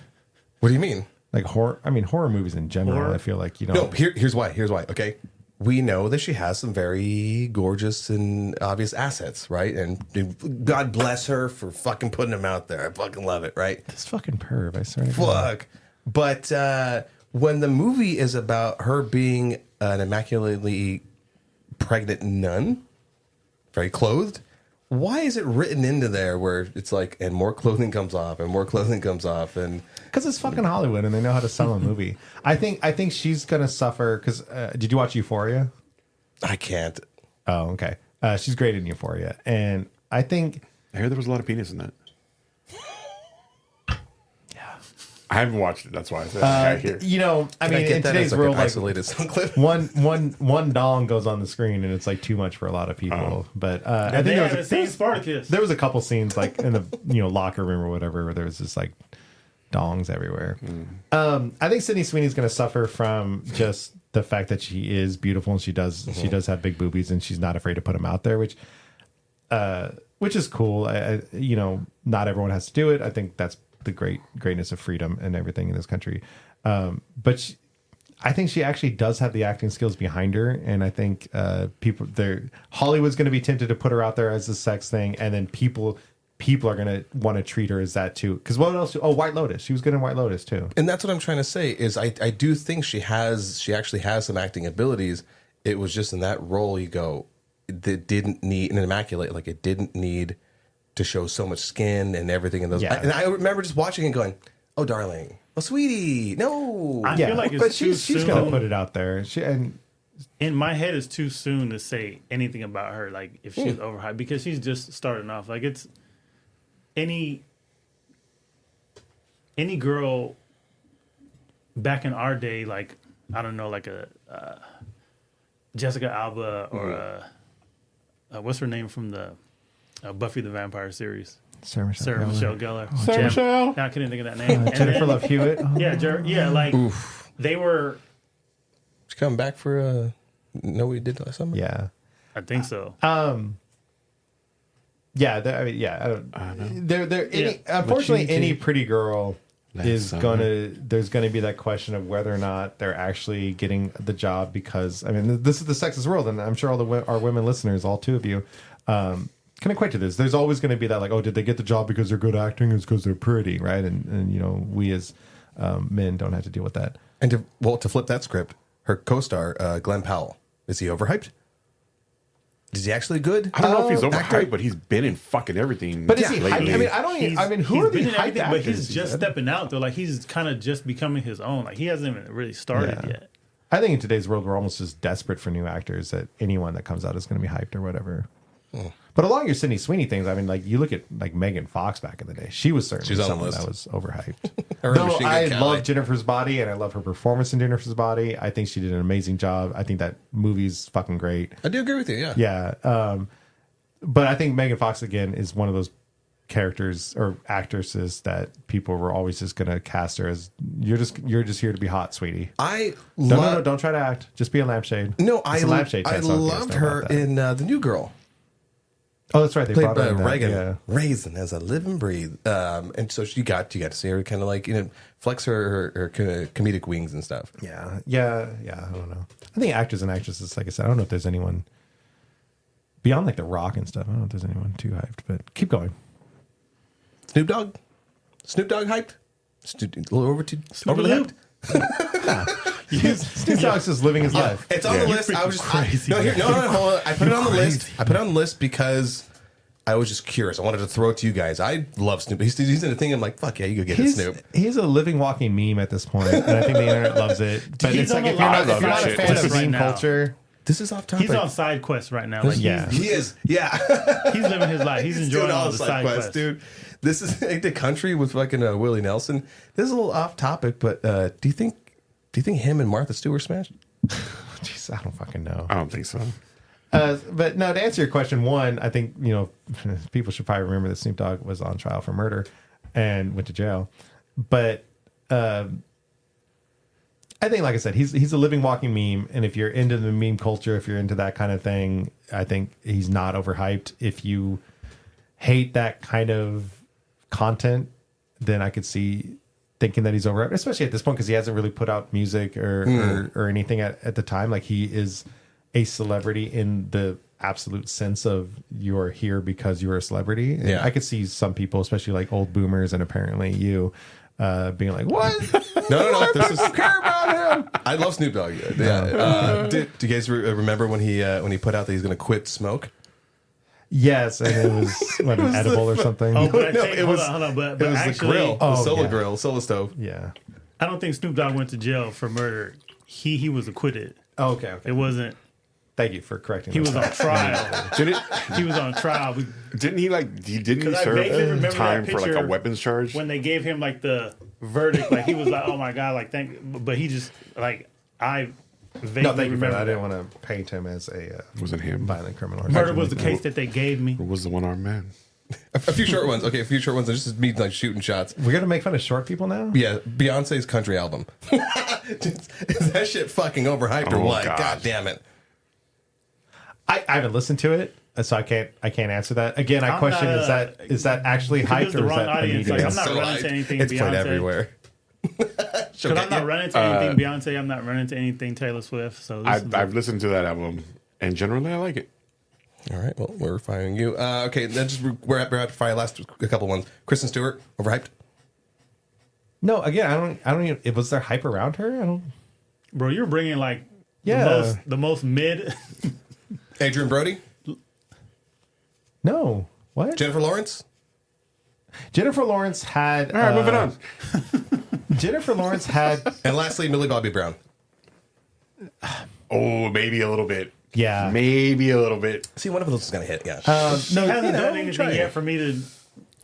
what do you mean? Like horror. I mean, horror movies in general. Horror? I feel like you No, know. here's why. Here's why. Okay. We know that she has some very gorgeous and obvious assets, right? And God bless her for fucking putting them out there. I fucking love it, right? This fucking perv. I swear to God. Fuck. But when the movie is about her being an immaculately pregnant nun, very clothed, why is it written into there where it's like, and more clothing comes off, and more clothing comes off, and Because it's fucking Hollywood and they know how to sell a movie. I think she's gonna suffer. Because did you watch Euphoria? I can't. Oh, okay. She's great in Euphoria, and I think I heard there was a lot of penis in that. I haven't watched it. That's why I said I hear. you know. I Can mean, get in that today's as world, an like isolated sound clip? one dong goes on the screen and it's like too much for a lot of people. But I think they there haven't was, seen Spartacus. there was a couple scenes like in the locker room or whatever where there was just like dongs everywhere. I think Sydney Sweeney's going to suffer from just the fact that she is beautiful and she does have big boobies and she's not afraid to put them out there, which is cool. I you know, not everyone has to do it. I think that's the greatness of freedom and everything in this country. But I think she actually does have the acting skills behind her, and I think Hollywood's going to be tempted to put her out there as a sex thing, and then people are going to want to treat her as that too. Because what else? Oh, White Lotus. She was good in White Lotus too. And that's what I'm trying to say is I do think she actually has some acting abilities. It was just in that role you go, that didn't need an immaculate, like it didn't need to show so much skin and everything in those. Yeah. And I remember just watching and going, "Oh, darling, oh, sweetie, no." I feel like it's but too she's going to soon. put it out there. In my head, it's too soon to say anything about her. Like if she's overhyped because she's just starting off. Like it's any girl back in our day, like I don't know, like a Jessica Alba or what's her name from the Buffy the Vampire series? Sarah Sarah Michelle Gellar. Sarah Michelle. I couldn't think of that name. And Jennifer then- Love Hewitt. Oh. Yeah, like they were. She's coming back for No, we did last summer. Yeah. I think so. Yeah, I mean, yeah. I don't. Yeah. Unfortunately, any pretty girl is summer. there's gonna be that question of whether or not they're actually getting the job, because I mean this is the sexist world, and I'm sure all our women listeners, all two of you, can equate to this. There's always going to be that like, oh, did they get the job because they're good acting? It's because they're pretty, right? And you know, we as men don't have to deal with that. And to flip that script, her co-star Glenn Powell, is he overhyped? Is he actually good? I don't know if he's actor? overhyped, but he's been in fucking everything. But is he hyped? lately. I mean, I don't. Even, I mean, who he's are been these in hyped everything, actors? but he's just you said? stepping out though. Like he's kind of just becoming his own. Like he hasn't even really started Yeah. yet. I think in today's world, we're almost just desperate for new actors that anyone that comes out is going to be hyped or whatever. But along your Sydney Sweeney things, I mean, like you look at like Megan Fox back in the day, she was certainly She's on the someone list. that was overhyped. Her Though Machine Gun I Kelly. love Jennifer's Body and I love her performance in Jennifer's Body. I think she did an amazing job. I think that movie's fucking great. I do agree with you. Yeah. Yeah. But I think Megan Fox again is one of those characters or actresses that people were always just gonna cast her as you're just here to be hot, sweetie. I No, don't try to act. Just be a lampshade. No, It's a lampshade I test, so if you guys loved know her about that. in The New Girl. Oh, that's right. They Played brought her by in that, Reagan yeah. Raisin as a live and breathe. And so you got to see her kind of like, flex her comedic wings and stuff. Yeah. I don't know. I think actors and actresses, like I said, I don't know if there's anyone beyond like The Rock and stuff. I don't know if there's anyone too hyped, but keep going. Snoop Dogg hyped? A little over Snoop overly Dogg? hyped? Snoop Dogg's just living his life. It's on the Yeah. list. I was just crazy, no, hold on. I put it on the list. crazy. I put it on the list because I was just curious. I wanted to throw it to you guys. I love Snoop. He's in the thing. I'm like, fuck yeah, you go get it, Snoop. He's a living, walking meme at this point, and I think the internet loves it. But He's it's like on if the you're live not, if you're not a shit. fan of Right meme now. culture, This is off topic. He's on side quest right now. Like Yeah. He is. Yeah. he's living his life. He's enjoying doing all the side quests. dude. This is like the country with fucking Willie Nelson. This is a little off topic, but do you think him and Martha Stewart smashed? jeez, I don't fucking know. I don't think so. But no, to answer your question, one, I think people should probably remember that Snoop Dogg was on trial for murder and went to jail. But I think, like I said, he's a living, walking meme. And if you're into the meme culture, if you're into that kind of thing, I think he's not overhyped. If you hate that kind of content, then I could see thinking that he's overhyped, especially at this point because he hasn't really put out music or anything at the time. Like he is a celebrity in the absolute sense of you're here because you're a celebrity. And Yeah. I could see some people, especially like old boomers and apparently you, being like, what? No. This is. I don't care about him. I love Snoop Dogg. Yeah. Do you guys remember when he put out that he's going to quit smoke? Yes, and it was what, an edible or something. Oh, but I No, think, it was- hold on. But It was actually, the grill, the Oh, solo yeah. grill, solo stove. Yeah. I don't think Snoop Dogg went to jail for murder. He was acquitted. Oh, okay. It wasn't. Thank you for correcting. He that. was on trial. He was on trial. Didn't he Because I vaguely serve remember time that for like a picture weapons charge? when they gave him like the verdict. Like he was like, "Oh my god!" Like but he just like I vaguely No, thank you for remember that. I that. didn't want to paint him as a Wasn't him. violent criminal. or Murder something was the like case that they gave me. Or was the one-armed man? A few short ones. Okay, a few short ones. This is me like shooting shots. that. We're gonna make fun of short people now. Yeah, Beyonce's country album. Is that shit fucking overhyped or Oh, what? God. God damn it. I haven't listened to it, so I can't answer that. Again, I I'm question not, is that actually because hyped it's the or is wrong that a audience. media? Like, I'm not So running to hyped. anything It's played Beyonce. everywhere. Because I'm not running to anything Beyonce. I'm not running to anything Taylor Swift. So this is I've listened to that album, and generally I like it. All right, well, we're firing you. Okay, then we're at fire last a couple ones. Kristen Stewart, overhyped. No, again, I don't even. Was there hype around her? I don't. bro, you're bringing like Yeah. the most mid. Adrian Brody, No. What? Jennifer Lawrence. Jennifer Lawrence had. All right, moving on. Jennifer Lawrence had. And lastly, Millie Bobby Brown. Oh, maybe a little bit. Yeah. Maybe a little bit. See, one of those is going to hit, yeah. She hasn't done anything try it. yet for me to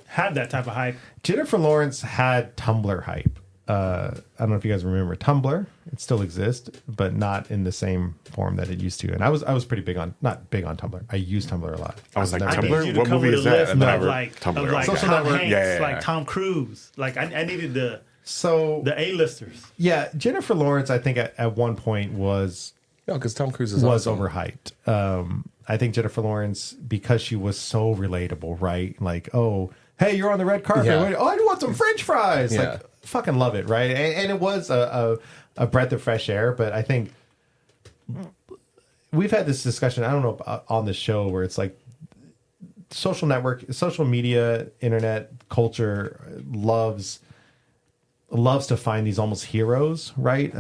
have that type of hype. Jennifer Lawrence had Tumblr hype. I don't know if you guys remember Tumblr. It still exists, but not in the same form that it used to. And I was pretty big on, not big on Tumblr. I use Tumblr a lot. I was like, never I big. Tumblr? need you to What come movie with is a that? list And then of I like, Tumblr. of like Social Tom Network. Hanks, Yeah. like Tom Cruise. Like I needed the So A-listers. yeah, Jennifer Lawrence, I think at one point was No, because Tom Cruise is awesome. overhyped. I think Jennifer Lawrence, because she was so relatable, right? Like, oh, hey, you're on the red carpet. Yeah. Wait, oh, I want some French fries. Yeah. Like, fucking love it, right? And it was a breath of fresh air. But I think we've had this discussion, I don't know, on the show where it's like social media, internet culture loves to find these almost heroes, right?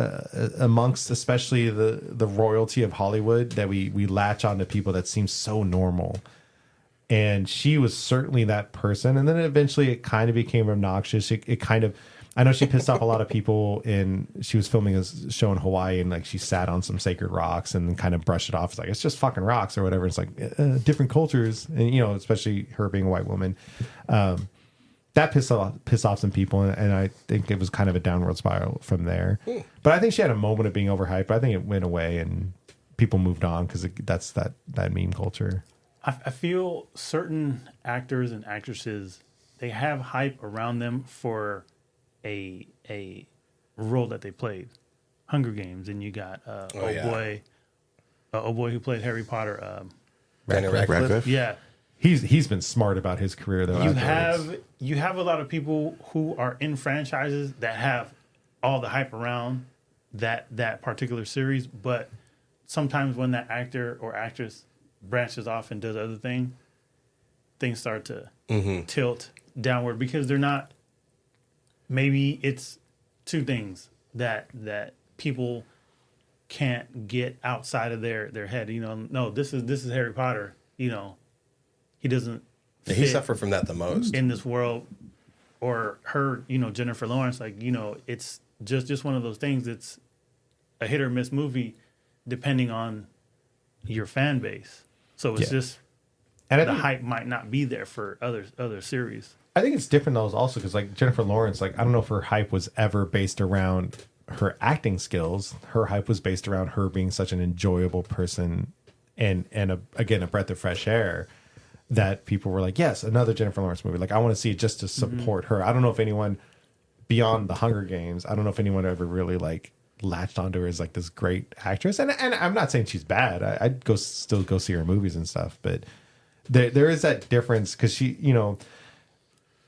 Amongst especially the royalty of Hollywood, that we latch on to people that seem so normal. And she was certainly that person. And then eventually it kind of became obnoxious. It kind of, I know she pissed off a lot of people she was filming a show in Hawaii, and like she sat on some sacred rocks and kind of brushed it off. It's like, it's just fucking rocks or whatever. It's like different cultures, and especially her being a white woman. That pissed off some people, and I think it was kind of a downward spiral from there. But I think she had a moment of being overhyped. But I think it went away and people moved on because that's that meme culture. I feel certain actors and actresses, they have hype around them for a role that they played. Hunger Games, and you got boy who played Harry Potter. Daniel Radcliffe. Yeah. He's been smart about his career though. You have a lot of people who are in franchises that have all the hype around that particular series, but sometimes when that actor or actress branches off and does other things start to tilt downward because they're not. Maybe it's two things that people can't get outside of their head. No, this is Harry Potter. He doesn't. He suffered from that the most in this world, or her. Jennifer Lawrence. It's just one of those things. It's a hit or miss movie, depending on your fan base. So it's just, and the hype might not be there for other series. I think it's different though, also because like Jennifer Lawrence, like I don't know if her hype was ever based around her acting skills. Her hype was based around her being such an enjoyable person, and again a breath of fresh air. That people were like, yes, another Jennifer Lawrence movie. Like I want to see it just to support her. I don't know if anyone beyond the Hunger Games, I don't know if anyone ever really like latched onto her as like this great actress. And I'm not saying she's bad. I'd still go see her movies and stuff, but there is that difference because she,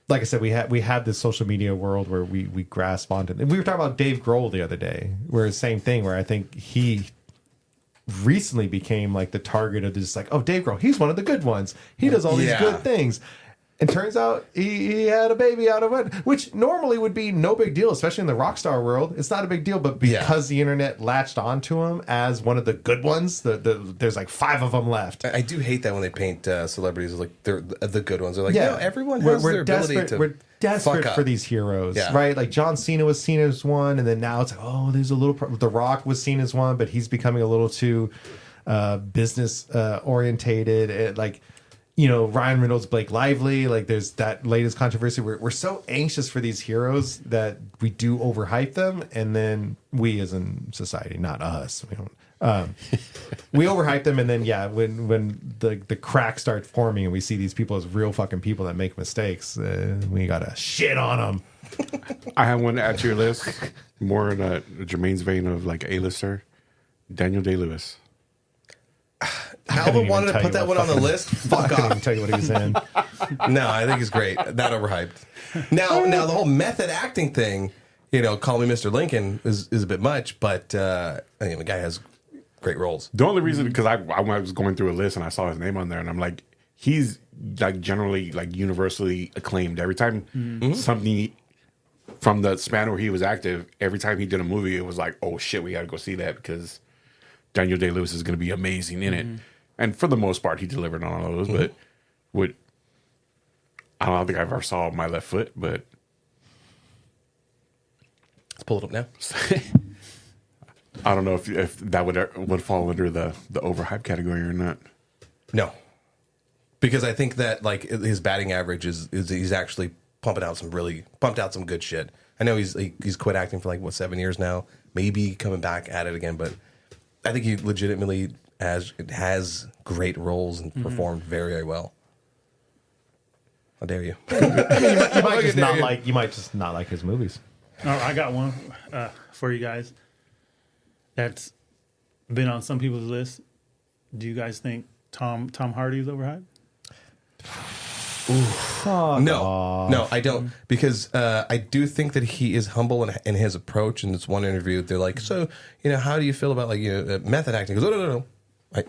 like I said, we have this social media world where we grasp onto. And we were talking about Dave Grohl the other day, where it's the same thing. Where I think he recently became like the target of this, like, oh, Dave Grohl, he's one of the good ones. He does all these good things. And turns out he had a baby out of it, which normally would be no big deal, especially in the rock star world. It's not a big deal, but because the internet latched onto him as one of the good ones, there's like 5 of them left. I do hate that when they paint celebrities as like they're the good ones. They're like, no, everyone has their ability to. We're desperate for these heroes, right? Like John Cena was seen as one, and then now it's like, oh, there's a little. The Rock was seen as one, but he's becoming a little too business orientated. Like. Ryan Reynolds, Blake Lively, like there's that latest controversy. We're so anxious for these heroes that we do overhype them, and then we as in society, not us, we don't. We overhype them, and then when the cracks start forming and we see these people as real fucking people that make mistakes, we gotta shit on them. I have one to add to your list, more in Jermaine's vein of like A-lister, Daniel Day-Lewis. Alvin wanted to put that one on the list. Fuck off. I can't even tell you what he was saying. No, I think he's great. Not overhyped. Now the whole method acting thing, Call Me Mr. Lincoln is a bit much, but the guy has great roles. The only reason, because I was going through a list and I saw his name on there, and I'm like, he's like generally like universally acclaimed. Every time something from the span where he was active, every time he did a movie, it was like, oh shit, we got to go see that because Daniel Day-Lewis is going to be amazing in it. And for the most part, he delivered on all those. But I don't think I've ever saw My Left Foot, but let's pull it up now. I don't know if that would fall under the overhype category or not. No, because I think that like his batting average is he's actually pumped out some good shit. I know he's quit acting for like 7 years now, maybe coming back at it again, but I think he legitimately has great roles and performed very, very well. How dare you? You might just not like his movies. Oh, I got one for you guys that's been on some people's list. Do you guys think Tom Hardy is overhyped? No, I don't, because I do think that he is humble in his approach. In this one interview, they're like, "So, how do you feel about method acting?" He goes, "No. I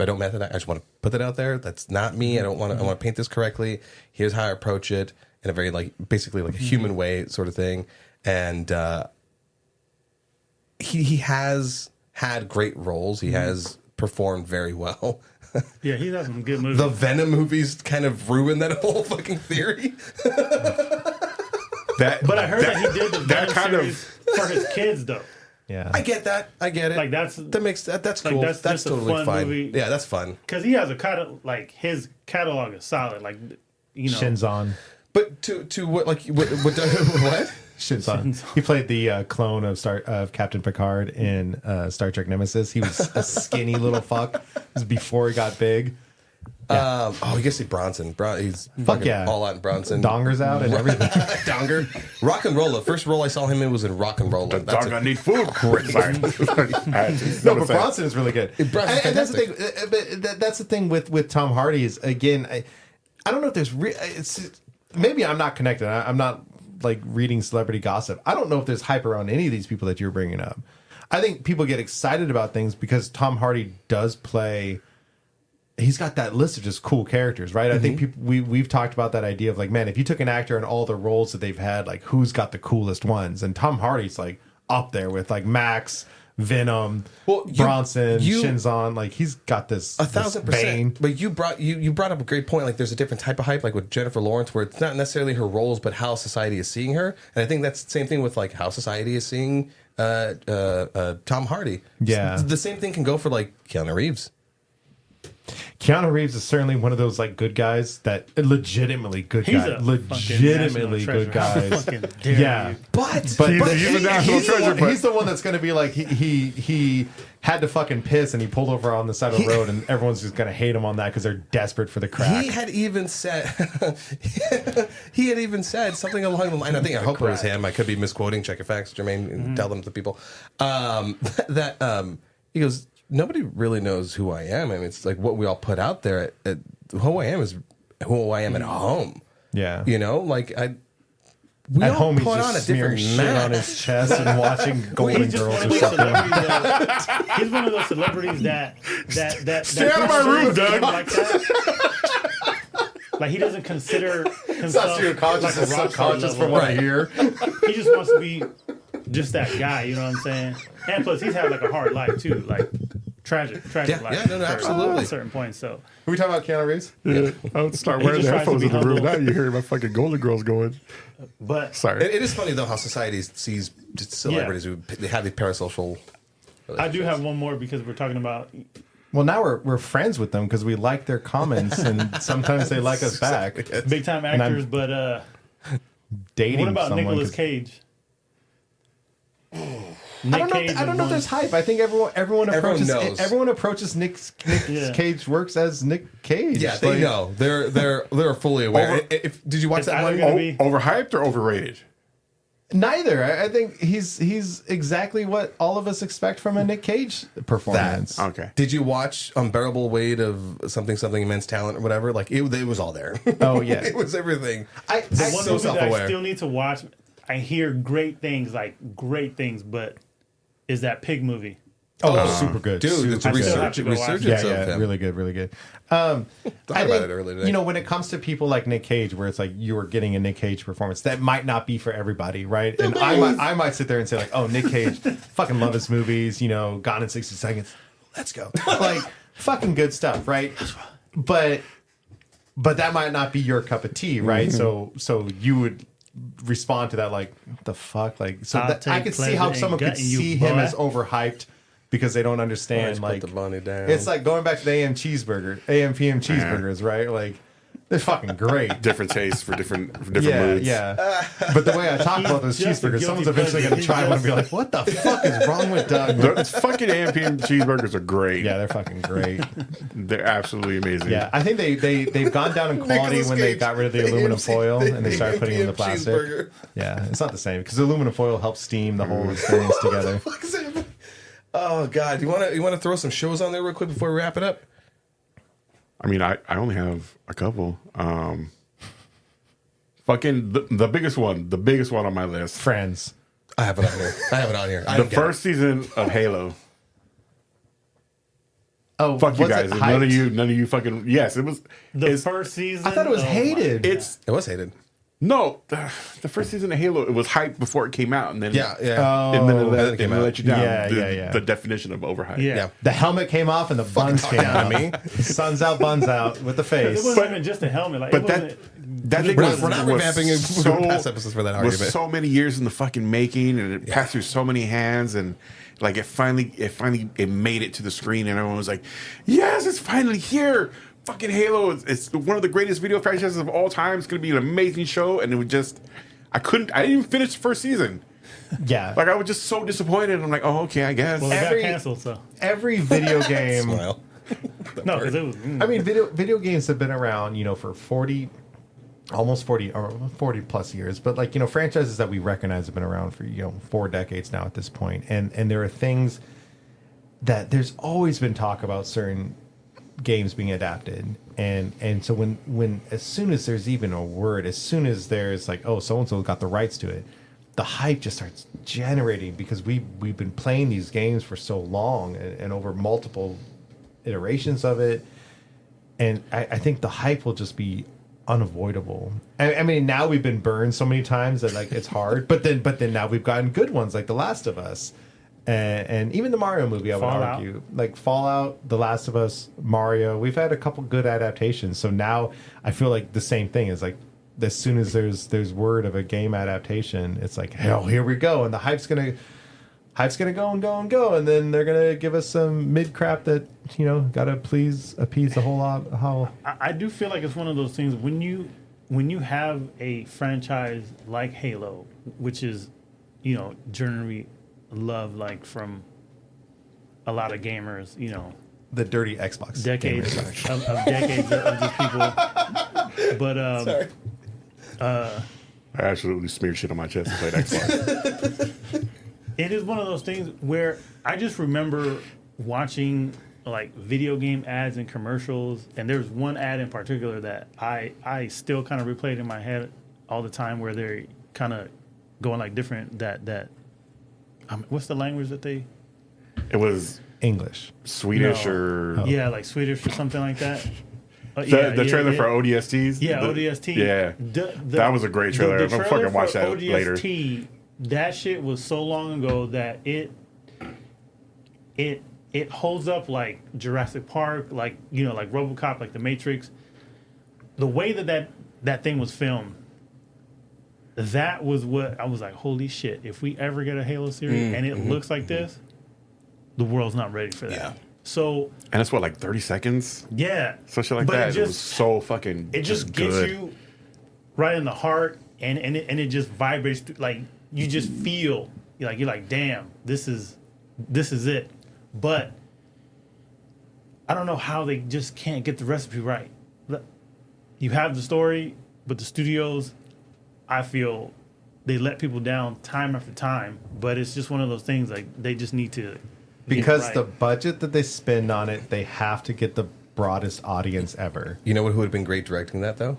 don't method act. I just want to put that out there. That's not me. I want to paint this correctly. Here's how I approach it in a very basically a human way sort of thing." And he has had great roles. He has performed very well. Yeah, he's had some good movies. The Venom movies kind of ruined that whole fucking theory. That, But I heard that he did the that Venom kind series for his kids, though. Yeah. I get that. I get it. Like, that's that's like, cool. that's That's just a totally fun fine. movie. Yeah, that's fun. Because he has a like his catalog is solid. Like, you know, Shinzon. But to what like what what? Shinzon. He played the clone of Captain Picard in Star Trek Nemesis. He was a skinny little fuck. This was before he got big. I guess Bronson. He's Fuck yeah. all out in Bronson. Dongers out and everything. Donger. Rock and Rolla. First role I saw him in was in Rock and Rolla. That's dog, I need food. Sorry. No, but Bronson is really good. Bronson's And that's the fantastic. thing. But that's the thing with Tom Hardy is again. I don't know if there's. It's maybe I'm not connected. I'm not like reading celebrity gossip. I don't know if there's hype around any of these people that you're bringing up. I think people get excited about things because Tom Hardy does play. He's got that list of just cool characters, right? I think people we've talked about that idea of like, man, if you took an actor and all the roles that they've had, like who's got the coolest ones? And Tom Hardy's like up there with like Max, Venom, Bronson, Shinzon. Like he's got this 1,000%. Bane. But you brought up a great point. Like there's a different type of hype, like with Jennifer Lawrence, where it's not necessarily her roles, but how society is seeing her. And I think that's the same thing with like how society is seeing Tom Hardy. Yeah. The same thing can go for like Keanu Reeves. Keanu Reeves is certainly one of those like good guys that legitimately good He's guy, a legitimately fucking good national treasure. How guys. fucking dare Yeah, you. but he's a national treasure, but- he's the one that's going to be like he had to fucking piss and he pulled over on the side of the road and everyone's just going to hate him on that because they're desperate for the crack. He had even said something along the line. I hope it was him. I could be misquoting. Check your facts, Jermaine, and tell them to people. He goes, nobody really knows who I am. I mean, it's like what we all put out there. Who I am is who I am at home. Yeah, You know, like we at all home he's put on a just smearing different shit mask. on his chest and watching Golden He's just Girls one or of those something. celebrities he's one of those celebrities that Stay out of my room, Doug. like that. Like he doesn't consider It's himself not your conscious, like it's a rock star subconscious level. from what I hear. He just wants to be just that guy. You know what I'm saying? And plus, he's had like a hard life too, like tragic Yeah, life. yeah, no, absolutely. At certain points, so. Are we talking about Keanu Reeves? Yeah. I would start He wearing just the tries to headphones be in the room. humble. Now you hear my fucking Golden Girls going. But Sorry. It is funny though how society sees just celebrities who they have these parasocial. I do have one more because we're talking about. Well, now we're friends with them because we like their comments and sometimes they like us back. Big time And I'm actors, but Dating what about someone Nicolas 'cause- Cage? I don't know if there's hype. I think everyone knows. approaches Nick Yeah. Cage works as Nick Cage. Yeah, they Like, know. They're fully aware. Did you watch It's that either one? gonna be- Overhyped or overrated? Neither. I think he's exactly what all of us expect from a Nick Cage performance. Okay. Did you watch Unbearable Weight of something Immense Talent or whatever? Like it was all there. Oh yeah. It was everything. I The one so movie that I self-aware. still need to watch. I hear great things, but is that Pig movie? super good, Dude, super it's a I still have to go watch it. resurgence Yeah, of him. really good, really good. Thought I about think, it earlier today. when it comes to people like Nick Cage, where it's like you are getting a Nick Cage performance, that might not be for everybody, right? And I might sit there and say like, oh, Nick Cage, fucking love his movies, Gone in 60 Seconds, let's go, like fucking good stuff, right? But that might not be your cup of tea, right? So you would respond to that like, what the fuck, like so I'll that I take could see pleasure how in someone could gutting you, see him boy. as overhyped because they don't understand Always like put the money down. it's like going back to the AM PM cheeseburgers, right? Like they're fucking great. Different tastes for different Yeah, moods. yeah. But the way I talk about those Just a cheeseburgers, guilty someone's eventually pleasure. going to try one and be like, "What the fuck is wrong with Doug?" The fucking AMPM cheeseburgers are great. Yeah, they're fucking great. They're absolutely amazing. Yeah, I think they've gone down in quality Nicolas when they Cage, got rid of the the aluminum AMC foil and they started putting in the AMPM plastic. cheeseburger. Yeah, it's not the same because the aluminum foil helps steam the whole experience together. Oh God, you want to throw some shows on there real quick before we wrap it up? I mean, I only have a couple. Fucking the biggest one on my list. Friends. I have it on here. The first season of Halo. Oh, Fuck you was guys. it None of hyped? you fucking. Yes, it was. The it's- first season. I thought it was oh my hated. God. It's It was hated. no. The first season of Halo. It was hyped before it came out, and then Yeah. and then it then let, it came out. let you down. Yeah, the, yeah. the definition of overhyped. Yeah. The helmet came off and the buns talk came down out. to me. Suns out, buns out with the It face. wasn't even just a helmet. Like, but it that- wasn't That thing We're was, not was revamping past episodes for that was argument. so many years in the fucking making, and it passed through so many hands, and like it finally made it to the screen, and everyone was like, "Yes, it's finally here!" Fucking Halo, it's one of the greatest video franchises of all time. It's gonna be an amazing show, and it would just, I didn't even finish the first season. Yeah. Like I was just so disappointed. I'm like, oh, okay, I guess. Well, it Every- got canceled, so Every video game. Smile. no, because it was. I mean, video games have been around, for 40, almost 40 or 40 plus years. But like, franchises that we recognize have been around for 4 decades now at this point. And there are things that there's always been talk about certain games being adapted. And so when as soon as there's even a word, as soon as there's like, oh, so and so got the rights to it, the hype just starts generating because we've been playing these games for so long and over multiple iterations of it, and I think the hype will just be unavoidable. I mean, now we've been burned so many times that like it's hard, but then now we've gotten good ones like The Last of Us, and even the Mario movie. I would Fallout. argue, like Fallout, The Last of Us, Mario. We've had a couple good adaptations, so now I feel like the same thing is like. As soon as there's word of a game adaptation, it's like, hell, here we go, and the hype's gonna go and go and go, and then they're gonna give us some mid crap that gotta appease the whole lot. How I do feel like it's one of those things when you have a franchise like Halo, which is generally loved like from a lot of gamers, the dirty Xbox decades gamers are. of decades of these people. But Sorry. I absolutely smeared shit on my chest and played Xbox. it is one of those things where I just remember watching like video game ads and commercials, and there's one ad in particular that I still kind of replayed in my head all the time, where they're kind of going like different what's the language that they It was English. Swedish No. or yeah, like Swedish or something like that. the trailer for ODSTs. Yeah, The- ODST. Yeah, that was a great trailer. I'm gonna fucking watch for that later. ODST, that shit was so long ago that it holds up like Jurassic Park, like like RoboCop, like The Matrix. The way that thing was filmed, that was what I was like, holy shit! If we ever get a Halo series and it looks like this, the world's not ready for that. Yeah. So And it's what, like 30 seconds? yeah, So shit like But that. It was so fucking. it just gets good. you right in the heart, and it just vibrates like you just feel you're like damn, this is it. But I don't know how they just can't get the recipe right. You have the story, but the studios, I feel, they let people down time after time. But it's just one of those things like they just need to get it Because right. the budget that they spend on it, they have to get the broadest audience ever. You know who would have been great directing that though?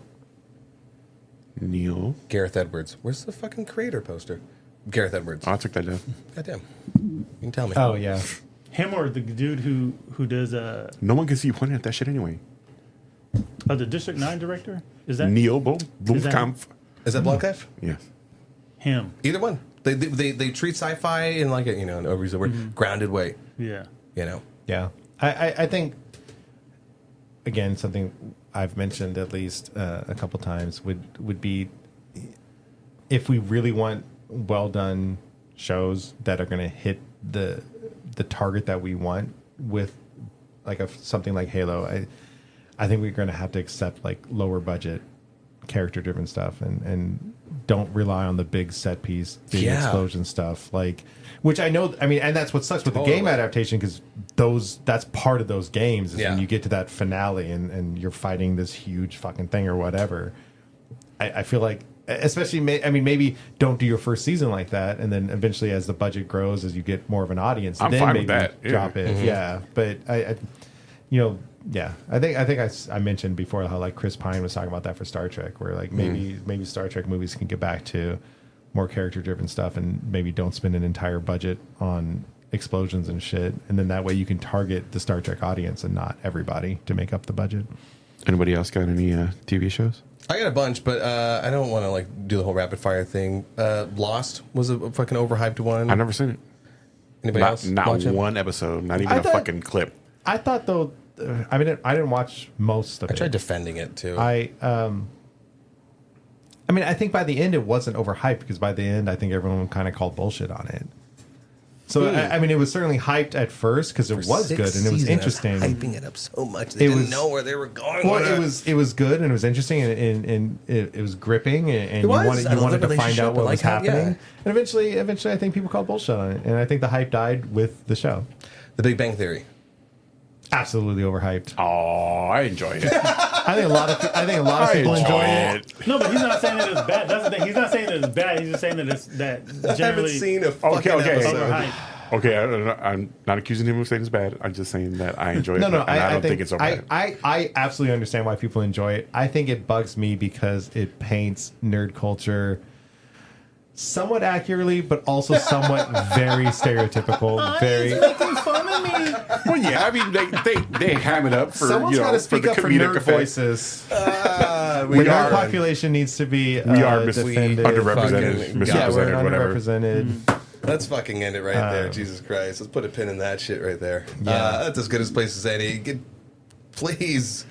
Neil. Gareth Edwards. Where's the fucking creator poster? Gareth Edwards. Oh, I took that down. Goddamn. You can tell me. Oh yeah, him or the dude who does No one can see you pointing at that shit anyway. the District 9 director, is that Neil that- Blomkamp. Is that Blomkamp? Yes. him? Either one. They treat sci-fi in like a no reason word grounded way. Yeah. yeah. I think again something I've mentioned at least a couple times would be if we really want well done shows that are going to hit the target that we want with like something like Halo. I think we're going to have to accept like lower budget character driven stuff and don't rely on the big set piece, big Yeah. explosion stuff, like which I know. I mean, and that's what sucks with the Totally. game adaptation because that's part of those games is Yeah. when you get to that finale and you're fighting this huge fucking thing or whatever. I feel like, especially, maybe don't do your first season like that, and then eventually, as the budget grows, as you get more of an audience, I'm then fine maybe with that. Yeah. drop it. Yeah, but I think I mentioned before how like Chris Pine was talking about that for Star Trek, where like maybe Star Trek movies can get back to more character driven stuff, and maybe don't spend an entire budget on explosions and shit, and then that way you can target the Star Trek audience and not everybody to make up the budget. Anybody else got any TV shows? I got a bunch, but I don't want to like do the whole rapid fire thing. Lost was a fucking overhyped one. I've never seen it. Anybody else? Not watch it? one episode. Not even I a thought- fucking clip. I thought though, I didn't watch most of I it. tried defending it too. I I mean, I think by the end it wasn't overhyped because by the end I think everyone kind of called bullshit on it. So I mean, it was certainly hyped at first because it was good and it was interesting. Hyping it up so much they didn't know where they were going. Well, with it was good and it was interesting and it was gripping and you was. wanted to find out what Like was how- happening. yeah. And eventually, I think people called bullshit on it, and I think the hype died with the show. The Big Bang Theory. Absolutely overhyped. Oh, I enjoy it. I think a lot of people enjoy it. No, but he's not saying that it's bad. That's the thing. He's not saying that it's bad. He's just saying that it's that I haven't generally seen a fucking okay. episode. overhyped. Okay, I'm not accusing him of saying it's bad. I'm just saying that I enjoy it. No, and I don't think it's overhyped. I absolutely understand why people enjoy it. I think it bugs me because it paints nerd culture somewhat accurately, but also somewhat very stereotypical. Very. Making fun of me. Well, yeah, I mean they ham it up for Someone's got to speak the up for comedic nerd effect. voices. We The nerd are. population needs to be We are defended. underrepresented, fucking- Yeah, we're misrepresented, whatever. underrepresented. Let's fucking end it right there. Jesus Christ. Let's put a pin in that shit right there. Yeah. That's as good a place as any. Please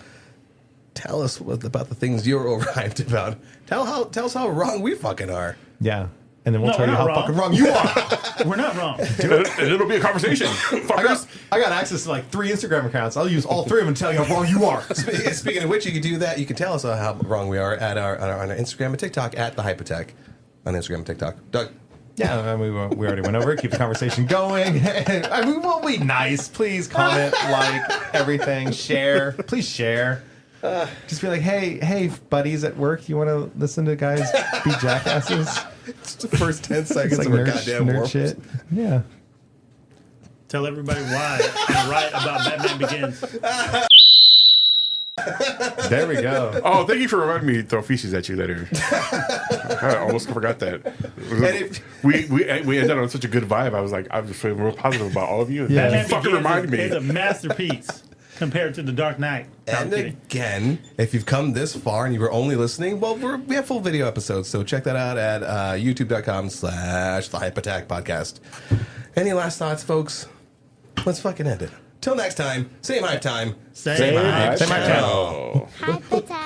tell us about the things you're overhyped about. Tell us how wrong we fucking are. Yeah. And then we'll No, tell we're you how not wrong. fucking wrong you are. We're not wrong. And it'll be a conversation. Fuckers. I got access to like 3 Instagram accounts. I'll use all 3 of them to tell you how wrong you are. Speaking of which, you can do that. You can tell us how wrong we are at on our Instagram and TikTok at the Hype Attack on Instagram and TikTok. Doug. Yeah, I mean, we already went over it. Keep the conversation going. I mean, we'll be nice. Please comment, like, everything. Share. Please share. Just be like, hey, buddies at work, you want to listen to guys be jackasses? It's the first 10 It's seconds like of a nerd, goddamn nerd war. shit. Yeah. Tell everybody why I'm right about Batman Begins. There we go. Oh, thank you for reminding me to throw feces at you later. I almost forgot that. We ended on such a good vibe. I was feeling real positive about all of you. Yeah. You Batman fucking Begins reminded me. is a masterpiece compared to The Dark Knight. No, I'm And kidding. again, if you've come this far and you were only listening, well, we have full video episodes, so check that out at youtube.com/The Hype Attack Podcast. Any last thoughts, folks? Let's fucking end it. Till next time, same hype time. Same hype Same hype channel. Hype attack.